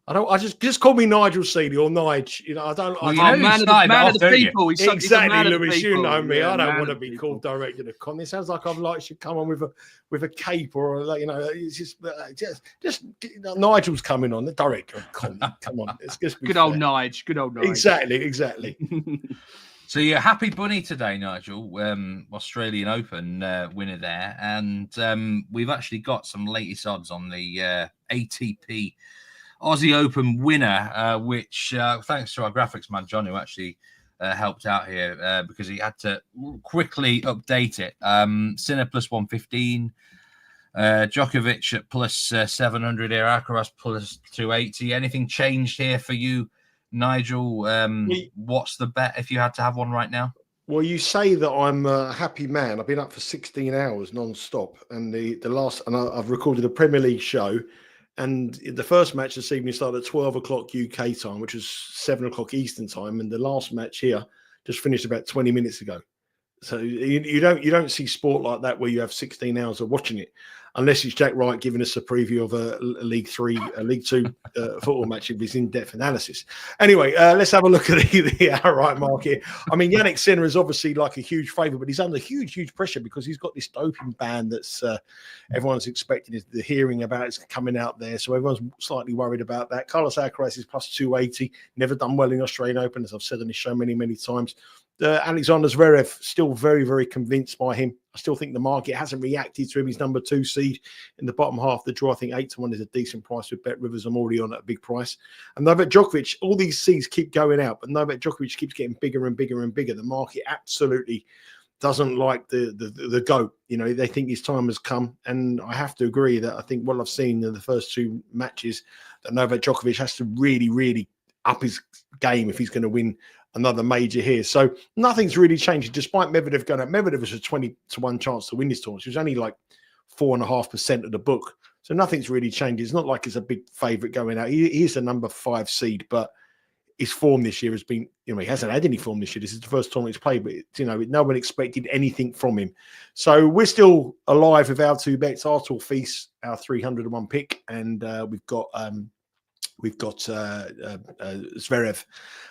[SPEAKER 4] I just call me Nigel Seeley or Nige. You know, I don't.
[SPEAKER 2] Well,
[SPEAKER 4] man
[SPEAKER 3] of the people.
[SPEAKER 4] Exactly, Lewis. You know me. I don't want to be called Director of Content. It sounds like I've should come on with a cape or it's just Nigel's coming on, the Director of Content. Come on, it's just
[SPEAKER 3] good old Nige. Good old Nige.
[SPEAKER 4] Exactly.
[SPEAKER 2] So you're happy bunny today, Nigel, Australian Open winner there. And we've actually got some latest odds on the ATP Aussie Open winner, which thanks to our graphics man, John, who actually helped out here because he had to quickly update it. Sinner plus 115, Djokovic at plus 700 here, Alcaraz plus 280. Anything changed here for you, Nigel? What's the bet if you had to have one right now?
[SPEAKER 4] Well, you say that I'm a happy man. I've been up for 16 hours non-stop, and I've recorded a Premier League show, and the first match this evening started at 12 o'clock UK time, which was 7 o'clock Eastern time, and the last match here just finished about 20 minutes ago. So you don't see sport like that where you have 16 hours of watching it, unless it's Jack Wright giving us a preview of a League Two football match with his in-depth analysis. Anyway, let's have a look at the outright market. I mean, Yannick Sinner is obviously like a huge favourite, but he's under huge pressure because he's got this doping ban that's everyone's expecting the hearing about it's coming out there. So everyone's slightly worried about that. Carlos Alcaraz is plus 280, never done well in the Australian Open, as I've said on this show many times. Alexander Zverev, still very convinced by him. I still think the market hasn't reacted to him. He's number 2 seed in the bottom half of the draw. I think 8-1 is a decent price with Bet Rivers. I'm already on at a big price. And Novak Djokovic, all these seeds keep going out, but Novak Djokovic keeps getting bigger and bigger. The market absolutely doesn't like the GOAT. You know, they think his time has come. And I have to agree that I think what I've seen in the first 2 matches, that Novak Djokovic has to really up his game if he's going to win another major here. So nothing's really changed, despite Medvedev going up. Medvedev was a 20-1 chance to win this tournament. It was only like 4.5% of the book. So nothing's really changed. It's not like it's a big favourite going out. He is the number 5 seed, but his form this year has been, he hasn't had any form this year. This is the first tournament he's played, but no one expected anything from him. So we're still alive with our 2 bets, Artur Feast, our 301 pick, and we've got Zverev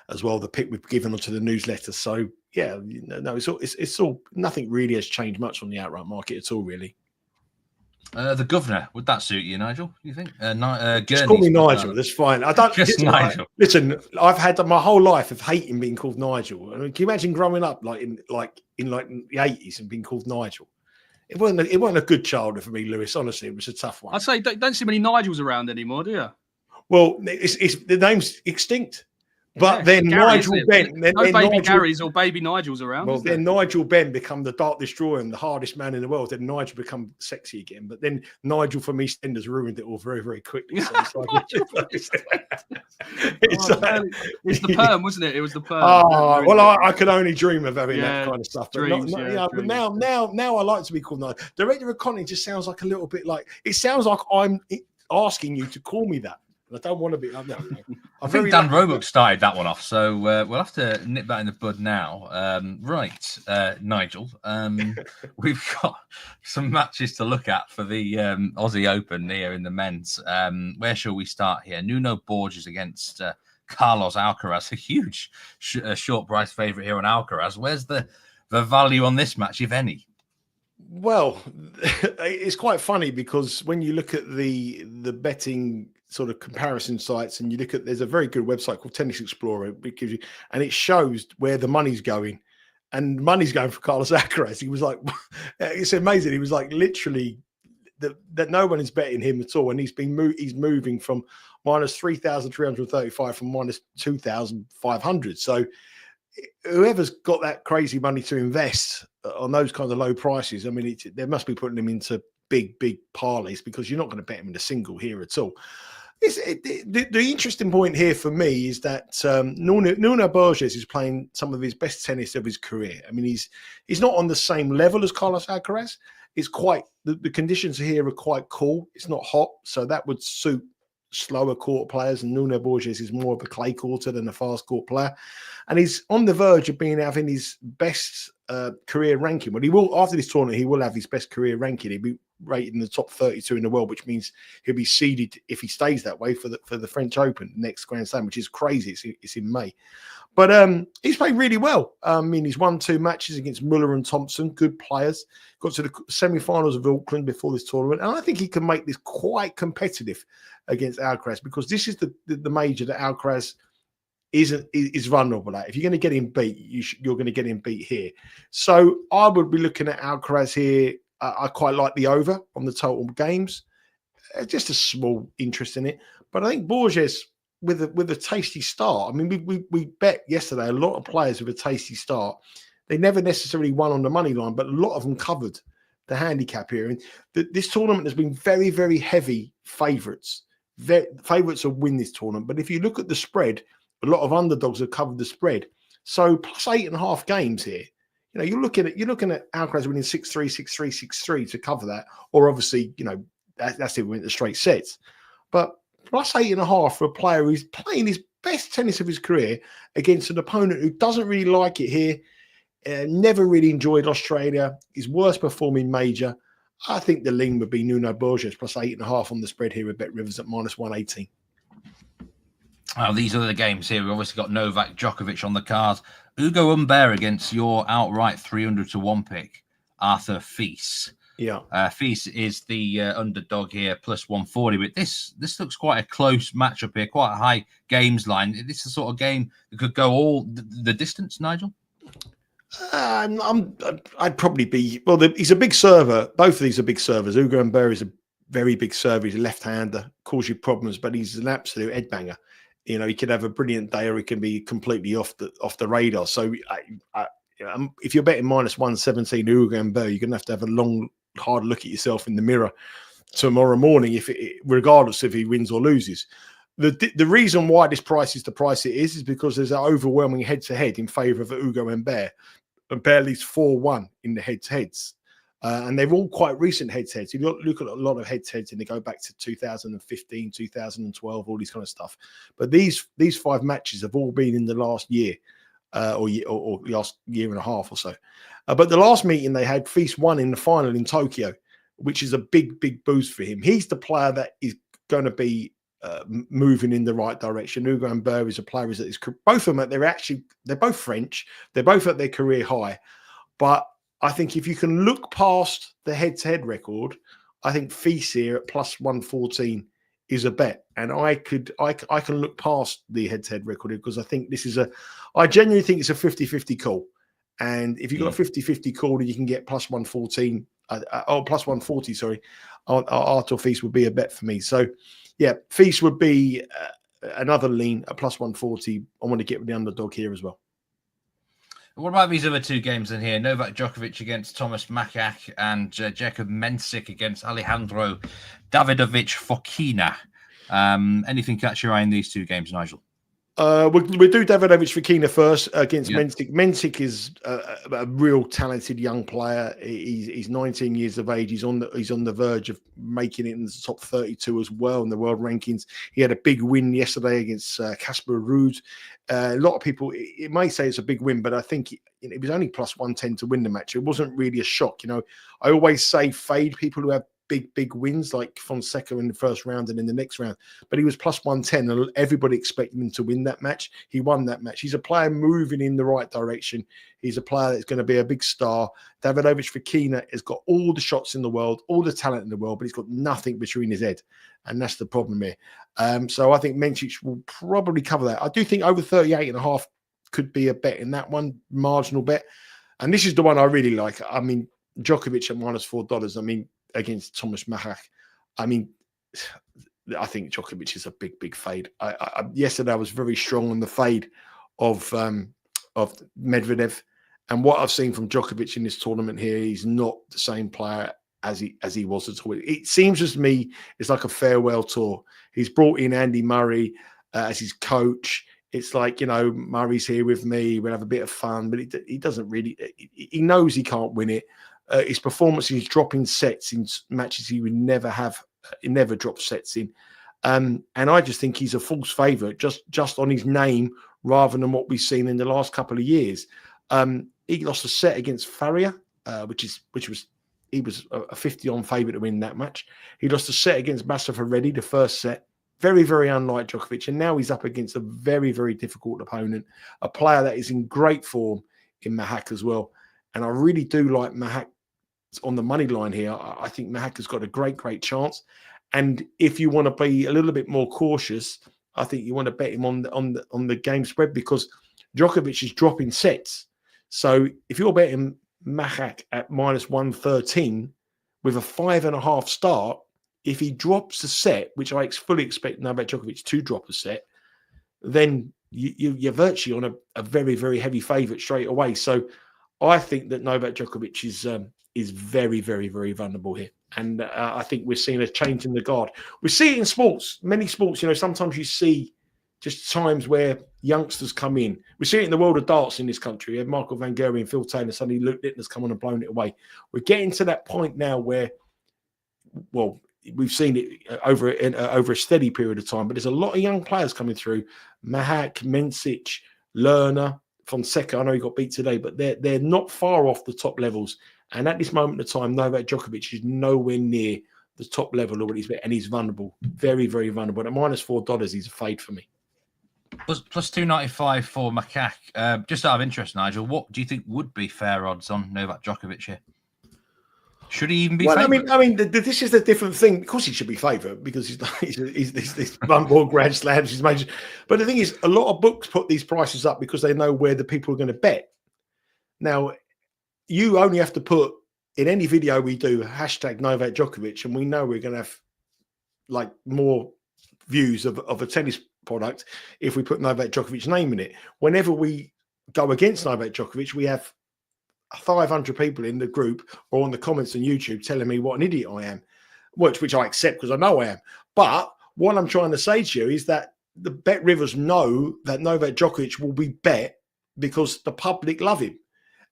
[SPEAKER 4] as well, the pick we've given onto the newsletter. So yeah, no, it's all nothing really has changed much on the outright market at all, really.
[SPEAKER 2] The governor, would that suit you, Nigel? You think?
[SPEAKER 4] Just call me Nigel. That's fine. I don't
[SPEAKER 2] just Nigel.
[SPEAKER 4] Listen, I've had my whole life of hating being called Nigel. I mean, can you imagine growing up in the 80s and being called Nigel? It wasn't a good childhood for me, Lewis. Honestly, it was a tough one.
[SPEAKER 3] I'd say don't see many Nigels around anymore, do you?
[SPEAKER 4] Well, it's the name's extinct. But then
[SPEAKER 3] Gary,
[SPEAKER 4] Nigel Benn,
[SPEAKER 3] no baby Garys or baby Nigels around.
[SPEAKER 4] Well, then Nigel Benn become the Dark Destroyer and the hardest man in the world. Then Nigel become sexy again. But then Nigel from EastEnders ruined it all very quickly. So it's
[SPEAKER 3] the perm, wasn't it? It was the perm.
[SPEAKER 4] Oh, well, I could only dream of having that kind of stuff. But
[SPEAKER 3] dreams,
[SPEAKER 4] but now I like to be called Nigel. Director of Content just sounds like a little bit like, it sounds like I'm asking you to call me that. And I don't want to be. No.
[SPEAKER 2] I think Dan Roebuck started that one off, so we'll have to nip that in the bud now. Right, Nigel, we've got some matches to look at for the Aussie Open here in the men's. Where shall we start here? Nuno Borges against Carlos Alcaraz, a huge short price favourite here on Alcaraz. Where's the value on this match, if any?
[SPEAKER 4] Well, it's quite funny because when you look at the betting sort of comparison sites and you look at, there's a very good website called Tennis Explorer, because and it shows where the money's going, and money's going for Carlos Alcaraz. He was like, it's amazing. He was like literally that no one is betting him at all, and he's moving from minus 3,335 from minus 2,500. So whoever's got that crazy money to invest on those kinds of low prices, I mean, they must be putting them into big parlays, because you're not going to bet him in a single here at all. The interesting point here for me is that Nuno Borges is playing some of his best tennis of his career. I mean, he's not on the same level as Carlos Alcaraz. It's quite the conditions here are quite cool. It's not hot, so that would suit slower court players, and Nuno Borges is more of a clay courter than a fast court player, and he's on the verge of having his best career ranking. But he will, after this tournament, he will have his best career ranking. He'll be rated in the top 32 in the world, which means he'll be seeded, if he stays that way, for the French Open next Grand Slam, which is crazy. It's in May. But he's played really well. I mean, he's won 2 matches against Muller and Thompson, good players. Got to the semi-finals of Auckland before this tournament. And I think he can make this quite competitive against Alcaraz, because this is the major that Alcaraz is vulnerable at. If you're going to get him beat, you're going to get him beat here. So I would be looking at Alcaraz here. I quite like the over on the total games. Just a small interest in it. But I think Borges, with a tasty start. I mean, we bet yesterday a lot of players with a tasty start. They never necessarily won on the money line, but a lot of them covered the handicap here. And this tournament has been very, very heavy favourites. Favourites will win this tournament. But if you look at the spread, a lot of underdogs have covered the spread. So plus 8.5 games here. You know, you're looking at Alcaraz winning 6-3, 6-3, 6-3 to cover that. Or obviously, you know, that's if we went to straight sets. But plus 8.5 for a player who's playing his best tennis of his career against an opponent who doesn't really like it here, never really enjoyed Australia, his worst performing major. I think the lean would be Nuno Borges plus 8.5 on the spread here with Bet Rivers at minus 118.
[SPEAKER 2] Oh, these are the games here. We've obviously got Novak Djokovic on the cards. Ugo Humbert against your outright 300-1 pick, Arthur Fils.
[SPEAKER 4] Yeah.
[SPEAKER 2] Fils is the underdog here, plus 140. But this looks quite a close matchup here, quite a high games line. This is the sort of game that could go all the distance, Nigel?
[SPEAKER 4] I'd probably be... Well, he's a big server. Both of these are big servers. Ugo Humbert is a very big server. He's a left-hander, cause you problems, but he's an absolute headbanger. You know, he could have a brilliant day or he can be completely off the radar. So if you're betting minus 117 Ugo Humbert, you're going to have a long, hard look at yourself in the mirror tomorrow morning, regardless if he wins or loses. The reason why this price is the price it is because there's an overwhelming head-to-head in favour of Ugo Humbert. Humbert leads 4-1 in the head-to-heads. And they're all quite recent head-to-heads. If you look at a lot of head-to-heads and they go back to 2015, 2012, all these kind of stuff. But these 5 matches have all been in the last year or last year and a half or so. But the last meeting they had, Fils won in the final in Tokyo, which is a big boost for him. He's the player that is going to be moving in the right direction. Ugo Humbert is a player that is both of them. They're both French. They're both at their career high. But I think if you can look past the head-to-head record, I think Fils here at plus 114 is a bet. And I can look past the head-to-head record because I think I genuinely think it's a 50-50 call. And if you've got a 50-50 call and you can get plus 114, plus 140, sorry, Arthur Fils would be a bet for me. So, yeah, Fils would be another lean at plus 140. I want to get with the underdog here as well.
[SPEAKER 2] What about these other 2 games in here? Novak Djokovic against Tomas Machac and Jakub Mensik against Alejandro Davidovich Fokina. Anything catch your eye in these 2 games, Nigel?
[SPEAKER 4] We'll do Davidovich Fokina first against Mensik. Mensik is a real talented young player. He's 19 years of age. He's on the verge of making it in the top 32 as well in the world rankings. He had a big win yesterday against Casper Ruud. A lot of people, it may say it's a big win, but I think it was only plus 110 to win the match. It wasn't really a shock. I always say fade people who have big wins like Fonseca in the first round and in the next round, but he was plus 110 and everybody expected him to win that match. He won that match. He's a player moving in the right direction. He's a player that's going to be a big star. Davidovich Fokina has got all the shots in the world, all the talent in the world, but he's got nothing between his head, and that's the problem here. So I think Mensik will probably cover that. I do think over 38.5 could be a bet in that one, marginal bet, and this is the one I really like. I mean, Djokovic at minus $4. I mean, against Tomas Machac. I mean, I think Djokovic is a big fade. Yesterday I was very strong on the fade of Medvedev, and what I've seen from Djokovic in this tournament here, he's not the same player as he was at all. It seems to me it's like a farewell tour. He's brought in Andy Murray as his coach. It's like, Murray's here with me. We'll have a bit of fun, but he doesn't really. He knows he can't win it. His performance, he's dropping sets in matches he would never have. He never dropped sets in, and I just think he's a false favourite just on his name rather than what we've seen in the last couple of years. He lost a set against Faria, he was a 50-on favourite to win that match. He lost a set against Basafareddy, the first set, very unlike Djokovic, and now he's up against a very difficult opponent, a player that is in great form in Machac as well, and I really do like Machac. On the money line here, I think Machac has got a great chance. And if you want to be a little bit more cautious, I think you want to bet him on the game spread because Djokovic is dropping sets. So if you're betting Machac at minus 113 with a 5.5 start, if he drops a set, which I fully expect Novak Djokovic to drop a set, then you're virtually on a very heavy favourite straight away. So I think that Novak Djokovic is very vulnerable here. And I think we're seeing a change in the guard. We see it in sports, many sports, sometimes you see just times where youngsters come in. We see it in the world of darts in this country. We have Michael Van Gerwen and Phil Taylor, suddenly Luke Littner's come on and blown it away. We're getting to that point now where, well, we've seen it over a steady period of time, but there's a lot of young players coming through. Machac, Mensik, Lerner, Fonseca, I know he got beat today, but they're not far off the top levels. And at this moment of time, Novak Djokovic is nowhere near the top level of what he's been, and he's vulnerable, very vulnerable. At minus $4, he's a fade for me.
[SPEAKER 2] Plus 295 for Machac. Just out of interest, Nigel, what do you think would be fair odds on Novak Djokovic here? Should he even be favourite?
[SPEAKER 4] I mean, this is the different thing. Of course, he should be favourite because he's this one more Grand Slams. He's major. But the thing is, a lot of books put these prices up because they know where the people are going to bet. Now, you only have to put in any video we do hashtag Novak Djokovic, and we know we're going to have like more views of a tennis product if we put Novak Djokovic's name in it. Whenever we go against Novak Djokovic, we have 500 people in the group or on the comments on YouTube telling me what an idiot I am, which I accept because I know I am. But what I'm trying to say to you is that the bet rivers know that Novak Djokovic will be bet because the public love him.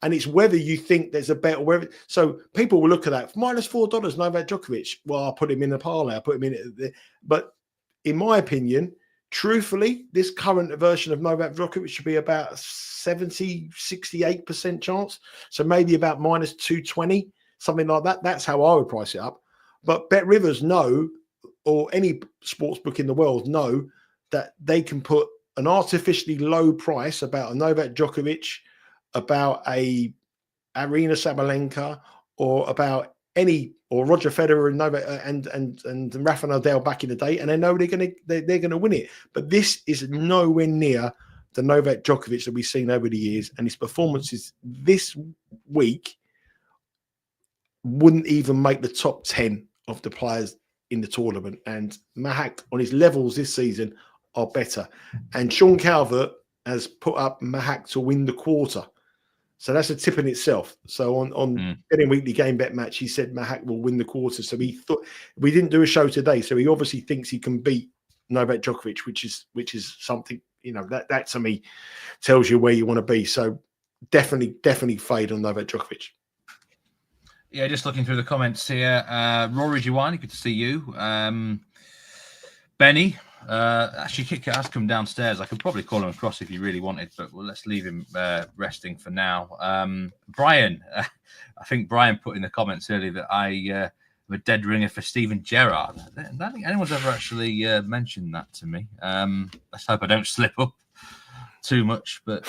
[SPEAKER 4] And it's whether you think there's a bet or whether. So people will look at that. Minus $4, Novak Djokovic. Well, I'll put him in the parlay. I'll put him in it. But in my opinion, truthfully, this current version of Novak Djokovic should be about 68% chance. So maybe about minus 220, something like that. That's how I would price it up. But bet rivers know, or any sports book in the world know, that they can put an artificially low price about a Novak Djokovic, about a Aryna Sabalenka, or about any, or Roger Federer and Novak and Rafa Nadal back in the day, and they know they're gonna win it. But this is nowhere near the Novak Djokovic that we've seen over the years, and his performances this week wouldn't even make the top 10 of the players in the tournament. And Machac on his levels this season are better. And Sean Calvert has put up Machac to win the quarter. So that's a tip in itself. So on Betting Weekly Game Bet Match, he said Machac will win the quarter. So he thought, we didn't do a show today, so he obviously thinks he can beat Novak Djokovic, which is something that to me tells you where you want to be. So definitely fade on Novak Djokovic.
[SPEAKER 2] Yeah, just looking through the comments here. Rory Giovanni, good to see you. Benny, actually, Kit has come downstairs. I could probably call him across if you really wanted, but let's leave him resting for now. Brian, I think Brian put in the comments earlier that I am a dead ringer for Steven Gerrard. I don't think anyone's ever actually mentioned that to me. Let's hope I don't slip up too much, but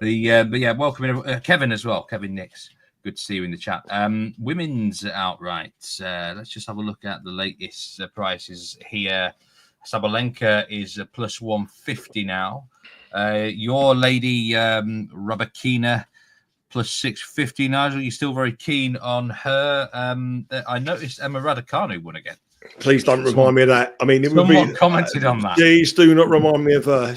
[SPEAKER 2] welcome in Kevin as well. Kevin Nix, good to see you in the chat. Women's outright. Let's just have a look at the latest prices here. Sabalenka is a plus 150 now. Your lady Rabakina plus 650. Nigel, you're still very keen on her. I noticed Emma Raducanu won again.
[SPEAKER 4] Please don't remind me of that. I mean,
[SPEAKER 2] someone commented on that.
[SPEAKER 4] Please do not remind me of her.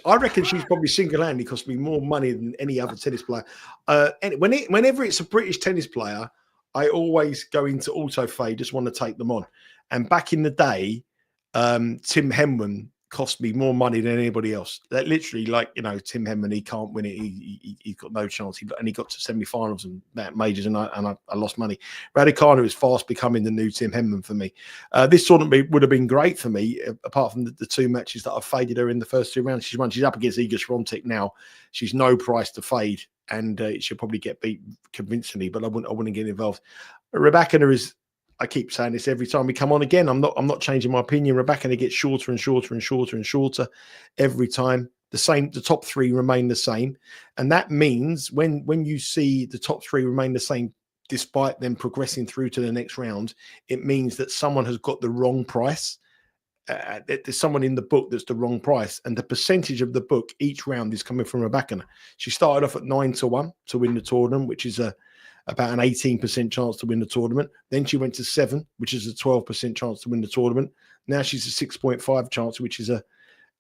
[SPEAKER 4] I reckon she's probably single-handedly cost me more money than any other tennis player. Whenever it's a British tennis player, I always go into auto fade, just want to take them on. And back in the day, Tim Henman cost me more money than anybody else. That literally, Tim Henman, he can't win it. He's got no chance. He got to semi-finals and majors, and I lost money. Raducanu is fast becoming the new Tim Henman for me. This tournament would have been great for me, apart from the two matches that I've faded her in the first two rounds. She's won. She's up against Iga Swiatek now. She's no price to fade, and she'll probably get beat convincingly. But I wouldn't get involved. Rabakina is. I keep saying this every time we come on again. I'm not changing my opinion. Rebecca gets shorter and shorter and shorter and shorter every time. The top three remain the same. And that means when you see the top three remain the same, despite them progressing through to the next round, it means that someone has got the wrong price. There's someone in the book that's the wrong price. And the percentage of the book each round is coming from Rebecca. She started off at 9-1 to win the tournament, which is about an 18% chance to win the tournament. Then she went to 7, which is a 12% chance to win the tournament. Now she's a 6.5 chance, which is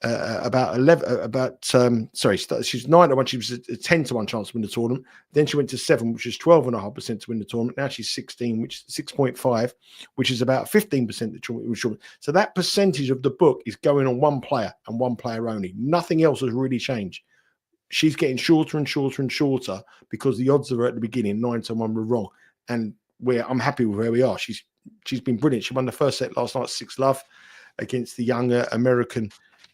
[SPEAKER 4] about 11. She's 9-1. She was a 10-1 chance to win the tournament. Then she went to 7, which is 12.5% to win the tournament. Now she's 16, which is 6.5, which is about 15%. So that percentage of the book is going on one player and one player only. Nothing else has really changed. She's getting shorter and shorter and shorter because the odds are at the beginning 9-1 were wrong, and I'm happy with where we are. She's been brilliant. She won the first set last night, 6-love against the younger American,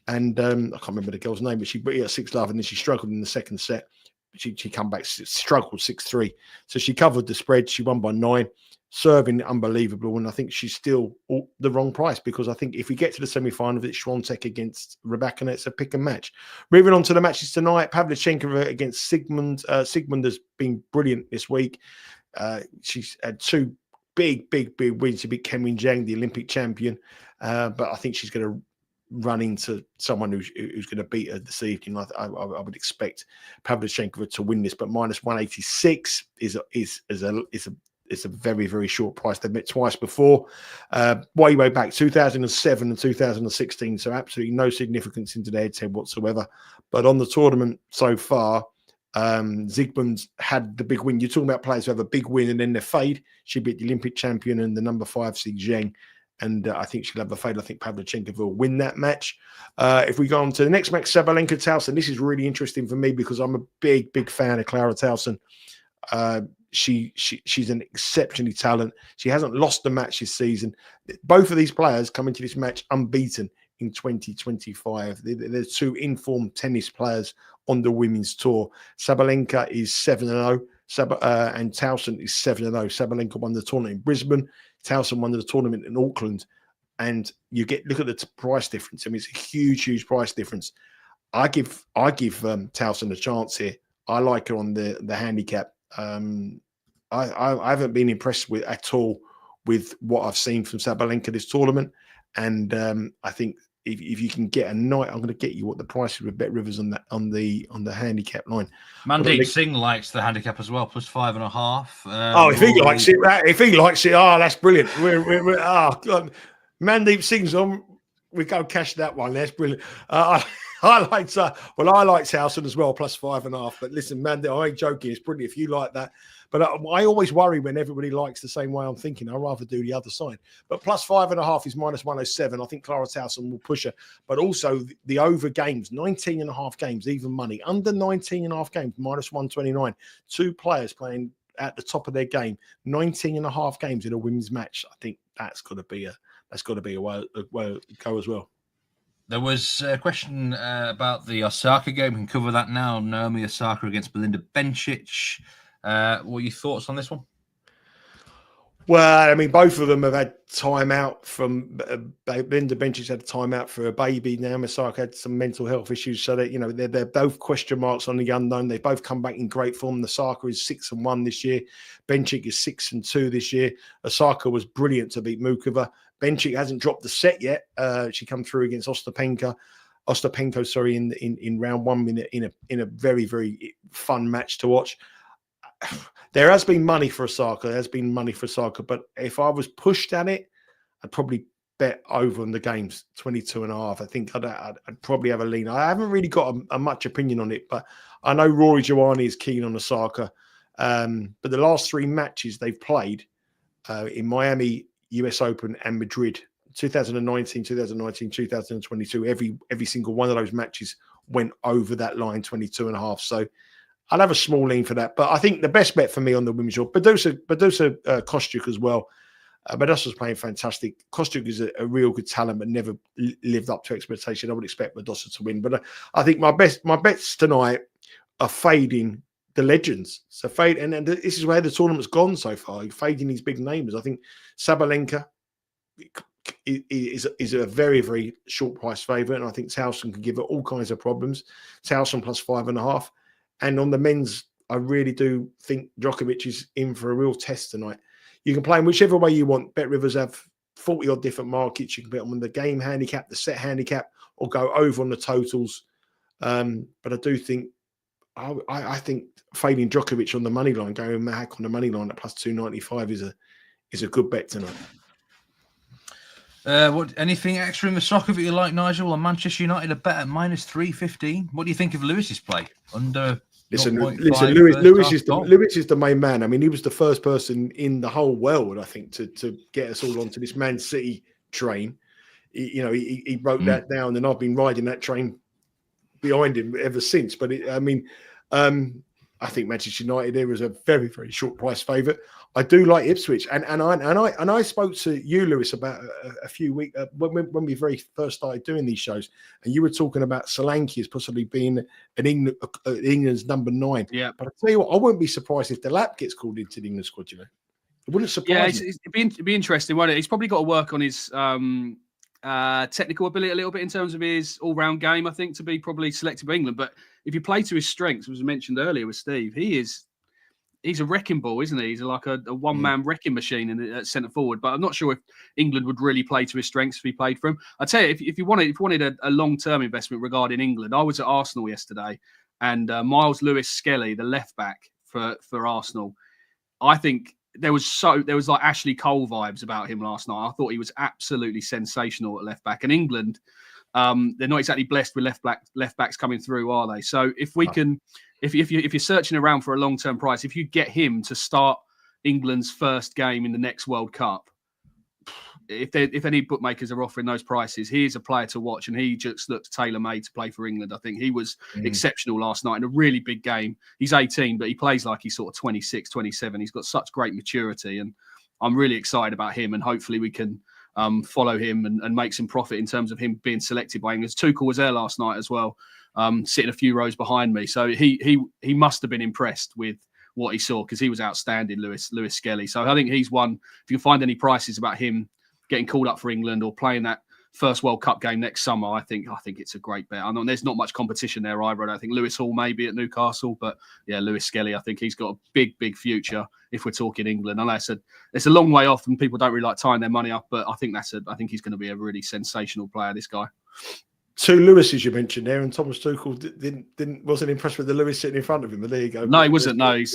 [SPEAKER 4] and I can't remember the girl's name, but she beat her 6-love, and then she struggled in the second set. She come back, struggled 6-3, so she covered the spread. She won by 9. Serving unbelievable, and I think she's still the wrong price, because I think if we get to the semi-final, it's Swiatek against Rebecca, it's a pick and match. Moving on to the matches tonight, Pavlychenkova against Siegemund. Siegemund has been brilliant this week. She's had 2 big wins. She beat Kenwin Zhang, the Olympic champion, but I think she's going to run into someone who's going to beat her this evening. I would expect Pavlychenkova to win this, but minus 186 it's a very, very short price. They've met twice before, way back 2007 and 2016. So absolutely no significance into their head whatsoever. But on the tournament so far, Siegemund had the big win. You're talking about players who have a big win and then they fade. She beat the Olympic champion and the number 5 seed Zheng. And I think she'll have the fade. I think Pavlychenkova will win that match. If we go on to the next match, Sabalenka Towson, this is really interesting for me because I'm a big fan of Clara Towson. She's an exceptionally talent. She hasn't lost a match this season. Both of these players come into this match unbeaten in 2025. They're 2 informed tennis players on the women's tour. Sabalenka is 7-0, and Towson is 7-0. Sabalenka won the tournament in Brisbane. Towson won the tournament in Auckland. And look at the price difference. I mean, it's a huge price difference. I give Towson a chance here. I like her on the handicap. I haven't been impressed at all with what I've seen from Sabalenka this tournament, and I think if you can get a night, I'm going to get you what the price is with Bet Rivers on the handicap line.
[SPEAKER 2] Mandeep Singh likes the handicap as well, plus 5.5.
[SPEAKER 4] If he likes it, that's brilliant. Mandeep Singh's on. We go cash that one. That's brilliant. I like Towson as well, plus 5.5. But listen, man, I ain't joking. It's brilliant if you like that. But I always worry when everybody likes the same way I'm thinking. I'd rather do the other side. But plus 5.5 is minus 107. I think Clara Towson will push her. But also the over games, 19.5 games, even money. Under 19.5 games, minus 129. 2 players playing at the top of their game, 19.5 games in a women's match. I think that's got to be a way to go as well.
[SPEAKER 2] There was a question about the Osaka game. We can cover that now. Naomi Osaka against Belinda Bencic. What are your thoughts on this one?
[SPEAKER 4] Well, I mean, both of them have had time out from Belinda Bencic had time out for a baby. Now Osaka had some mental health issues, so that they're both question marks on the unknown. They both come back in great form. Osaka is 6-1 this year. Bencic is 6-2 this year. Osaka was brilliant to beat Mukova. Bencic hasn't dropped the set yet. She come through against Ostapenko, in round 1 in a very, very fun match to watch. There has been money for Osaka. But if I was pushed at it, I'd probably bet over on the games, 22.5. I think I'd probably have a lean. I haven't really got a much opinion on it, but I know Rory Giovanni is keen on Osaka. But the last 3 matches they've played in Miami, US Open and Madrid, 2019, 2022, every single one of those matches went over that line, 22.5. So I'd have a small lean for that. But I think the best bet for me on the women's draw, Badosa Kostyuk as well. Badosa's playing fantastic. Kostyuk is a real good talent, but never lived up to expectation. I would expect Badosa to win. But I think my bets tonight are fading the legends. So and this is where the tournament's gone so far, fading these big names. I think Sabalenka is a very, very short price favourite, and I think Towson can give her all kinds of problems. Towson plus 5.5. And on the men's, I really do think Djokovic is in for a real test tonight. You can play him whichever way you want. Bet Rivers have 40 odd different markets. You can bet on the game handicap, the set handicap, or go over on the totals. But I do think, I think fading Djokovic on the money line, going Machac on the money line at plus 295 is a good bet tonight.
[SPEAKER 2] Anything extra in the soccer that you like, Nigel? On Manchester United, a bet at minus 315. What do you think of Lewis's play?
[SPEAKER 4] Listen, Lewis is the main man. I mean, he was the first person in the whole world, I think, to get us all onto this Man City train. He broke that down, and I've been riding that train behind him ever since. But I think Manchester United there is a very, very short price favourite. I do like Ipswich, and I spoke to you, Lewis, about a few weeks when we very first started doing these shows, and you were talking about Solanke as possibly being England's number 9.
[SPEAKER 3] Yeah,
[SPEAKER 4] but I tell you what, I wouldn't be surprised if Delap gets called into the England squad. It wouldn't surprise me.
[SPEAKER 3] It'd be interesting, won't it? He's probably got to work on his technical ability a little bit in terms of his all-round game, I think, to be probably selected by England. But if you play to his strengths, as was mentioned earlier with Steve, he's a wrecking ball, isn't he? He's like a one-man wrecking machine in the centre forward. But I'm not sure if England would really play to his strengths if he played for him. I tell you, if you wanted a long-term investment regarding England, I was at Arsenal yesterday, and Miles Lewis-Skelly, the left back for Arsenal, I think there was like Ashley Cole vibes about him last night. I thought he was absolutely sensational at left back. And England, they're not exactly blessed with left backs coming through, are they? So if we can, if you're searching around for a long-term price, if you get him to start England's first game in the next World Cup, if any bookmakers are offering those prices, he is a player to watch, and he just looks tailor-made to play for England. I think he was exceptional last night in a really big game. He's 18, but he plays like he's sort of 26, 27. He's got such great maturity, and I'm really excited about him, and hopefully we can follow him and make some profit in terms of him being selected by England. Tuchel was there last night as well, sitting a few rows behind me. So he must have been impressed with what he saw, because he was outstanding, Lewis Skelly. So I think he's one. If you can find any prices about him getting called up for England or playing that first World Cup game next summer, I think it's a great bet. I know there's not much competition there either. I think Lewis Hall maybe at Newcastle, but yeah, Lewis Skelly, I think he's got a big future if we're talking England. I know it's a long way off, and people don't really like tying their money up, but I think he's going to be a really sensational player, this guy.
[SPEAKER 4] 2 Lewises you mentioned there, and Thomas Tuchel wasn't impressed with the Lewis sitting in front of him. But there you go.
[SPEAKER 3] No, he wasn't. No, I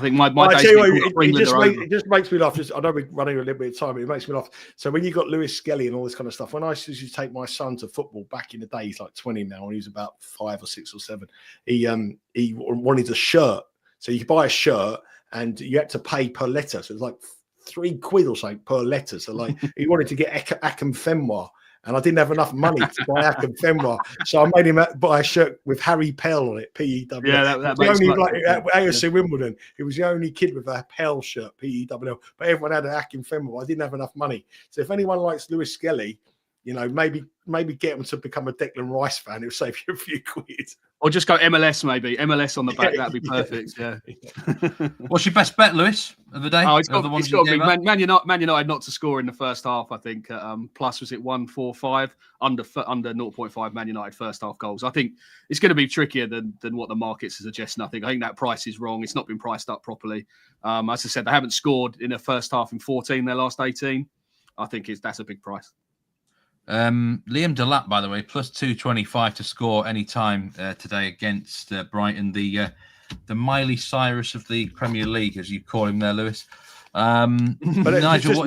[SPEAKER 3] think my days.
[SPEAKER 4] It just makes me laugh. I know we're running a little bit of time, but it makes me laugh. So when you got Lewis Skelly and all this kind of stuff, when I used to take my son to football back in the day, he's like 20 now, and he was about 5 or 6 or 7. He wanted a shirt, so you could buy a shirt, and you had to pay per letter. So it was like £3 or something per letter. So like he wanted to get Akinfenwa, and I didn't have enough money to buy Akinfenwa, so I made him buy a shirt with Harry Pell on it, P-E-W.
[SPEAKER 3] Yeah, that
[SPEAKER 4] the
[SPEAKER 3] makes
[SPEAKER 4] only,
[SPEAKER 3] much
[SPEAKER 4] like,
[SPEAKER 3] sense.
[SPEAKER 4] at AFC Wimbledon, he was the only kid with a Pell shirt, P-E-W-L. But everyone had an Akinfenwa. I didn't have enough money. So if anyone likes Lewis Skelly, you know, maybe get him to become a Declan Rice fan. It'll save you a few quid.
[SPEAKER 3] Or just go MLS, maybe. MLS on the back, that'd be perfect. Yeah.
[SPEAKER 2] What's your best bet, Lewis, of the day?
[SPEAKER 3] Oh, it's got to be Man United not to score in the first half, I think. Plus, was it 1.45? Under 0.5 Man United first half goals. I think it's going to be trickier than what the markets are suggesting. I think that price is wrong. It's not been priced up properly. As I said, they haven't scored in the first half in 14, their last 18. I think that's a big price.
[SPEAKER 2] Liam Delap, by the way, plus 225 to score any time today against Brighton, the Miley Cyrus of the Premier League, as you call him there, Lewis. But
[SPEAKER 4] Nigel,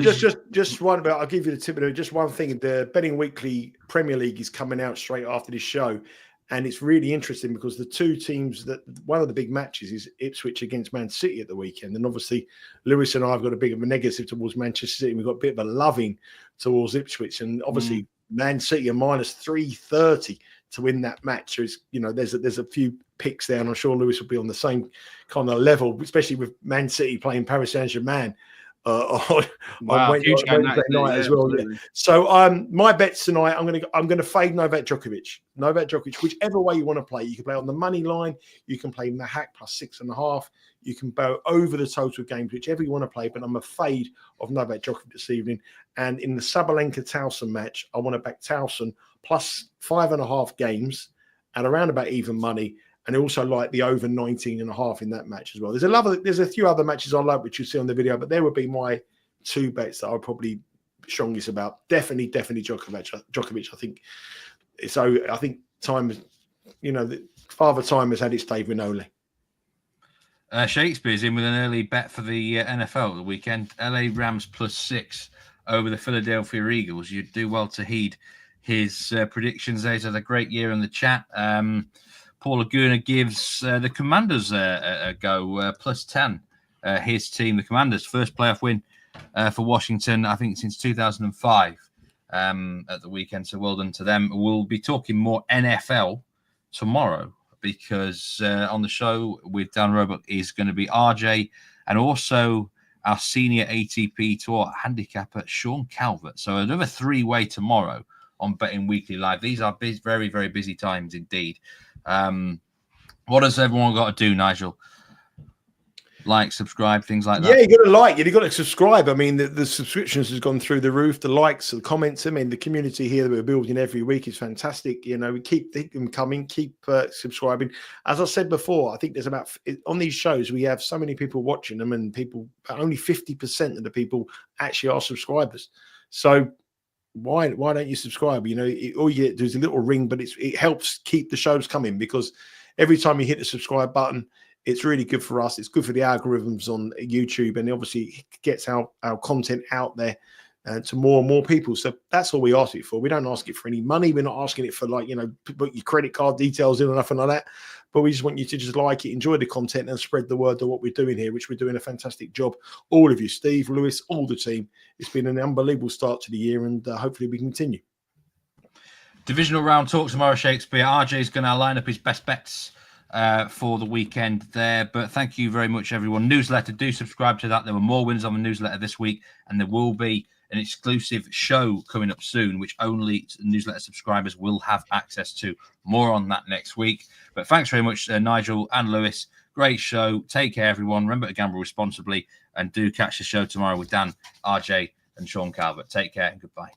[SPEAKER 4] just one. But I'll give you the tip. Just one thing: the Betting Weekly Premier League is coming out straight after this show, and it's really interesting because the two teams that one of the big matches is Ipswich against Man City at the weekend, and obviously Lewis and I have got a bit of a negative towards Manchester City. We've got a bit of a loving towards Ipswich, and obviously Man City are minus 330 to win that match. There's a few picks there, and I'm sure Lewis will be on the same kind of level, especially with Man City playing Paris Saint-Germain on Wednesday night as well. Yeah. So my bets tonight, I'm going to fade Novak Djokovic, whichever way you want to play. You can play on the money line, you can play Machac plus 6.5, you can go over the total games, whichever you want to play. But I'm a fade of Novak Djokovic this evening. And in the Sabalenka Towson match, I want to back Towson plus 5.5 games and around about even money. And I also like the over 19.5 in that match as well. There's a few other matches I like, which you see on the video, but there would be my two bets that I'm probably strongest about. Definitely Djokovic. I think so. I think time, Father Time has had its day with Noli.
[SPEAKER 2] Shakespeare's in with an early bet for the NFL at the weekend. LA Rams plus 6 over the Philadelphia Eagles. You'd do well to heed his predictions. He's had a great year in the chat. Paul Laguna gives the Commanders a go, plus 10. His team, the Commanders, first playoff win for Washington, I think, since 2005 at the weekend. So well done to them. We'll be talking more NFL tomorrow because on the show with Dan Roebuck is going to be RJ and also our senior ATP Tour handicapper, Sean Calvert. So another 3-way tomorrow on Betting Weekly Live. These are very, very busy times indeed. What has everyone got to do, Nigel? Like, subscribe, things like that.
[SPEAKER 4] Yeah, you got to like it. You got to subscribe. I mean, the subscriptions has gone through the roof. The likes, the comments. I mean, the community here that we're building every week is fantastic. We keep them coming. Keep subscribing. As I said before, I think there's on these shows we have so many people watching them, and only 50% of the people actually are subscribers. So why don't you subscribe? All you get to do is a little ring, but it helps keep the shows coming because every time you hit the subscribe button, it's really good for us. It's good for the algorithms on YouTube, and obviously it gets our content out there to more and more people. So that's all we ask it for. We don't ask it for any money. We're not asking it for put your credit card details in or nothing like that. But we just want you to just like it, enjoy the content, and spread the word of what we're doing here, which we're doing a fantastic job. All of you, Steve, Lewis, all the team. It's been an unbelievable start to the year, and hopefully we continue. Divisional round talk tomorrow, Shakespeare. RJ's going to line up his best bets for the weekend there. But thank you very much, everyone. Newsletter, do subscribe to that. There were more winners on the newsletter this week, and there will be an exclusive show coming up soon, which only newsletter subscribers will have access to. More on that next week. But thanks very much, Nigel and Lewis. Great show. Take care, everyone. Remember to gamble responsibly, and do catch the show tomorrow with Dan, RJ, and Sean Calvert. Take care and goodbye.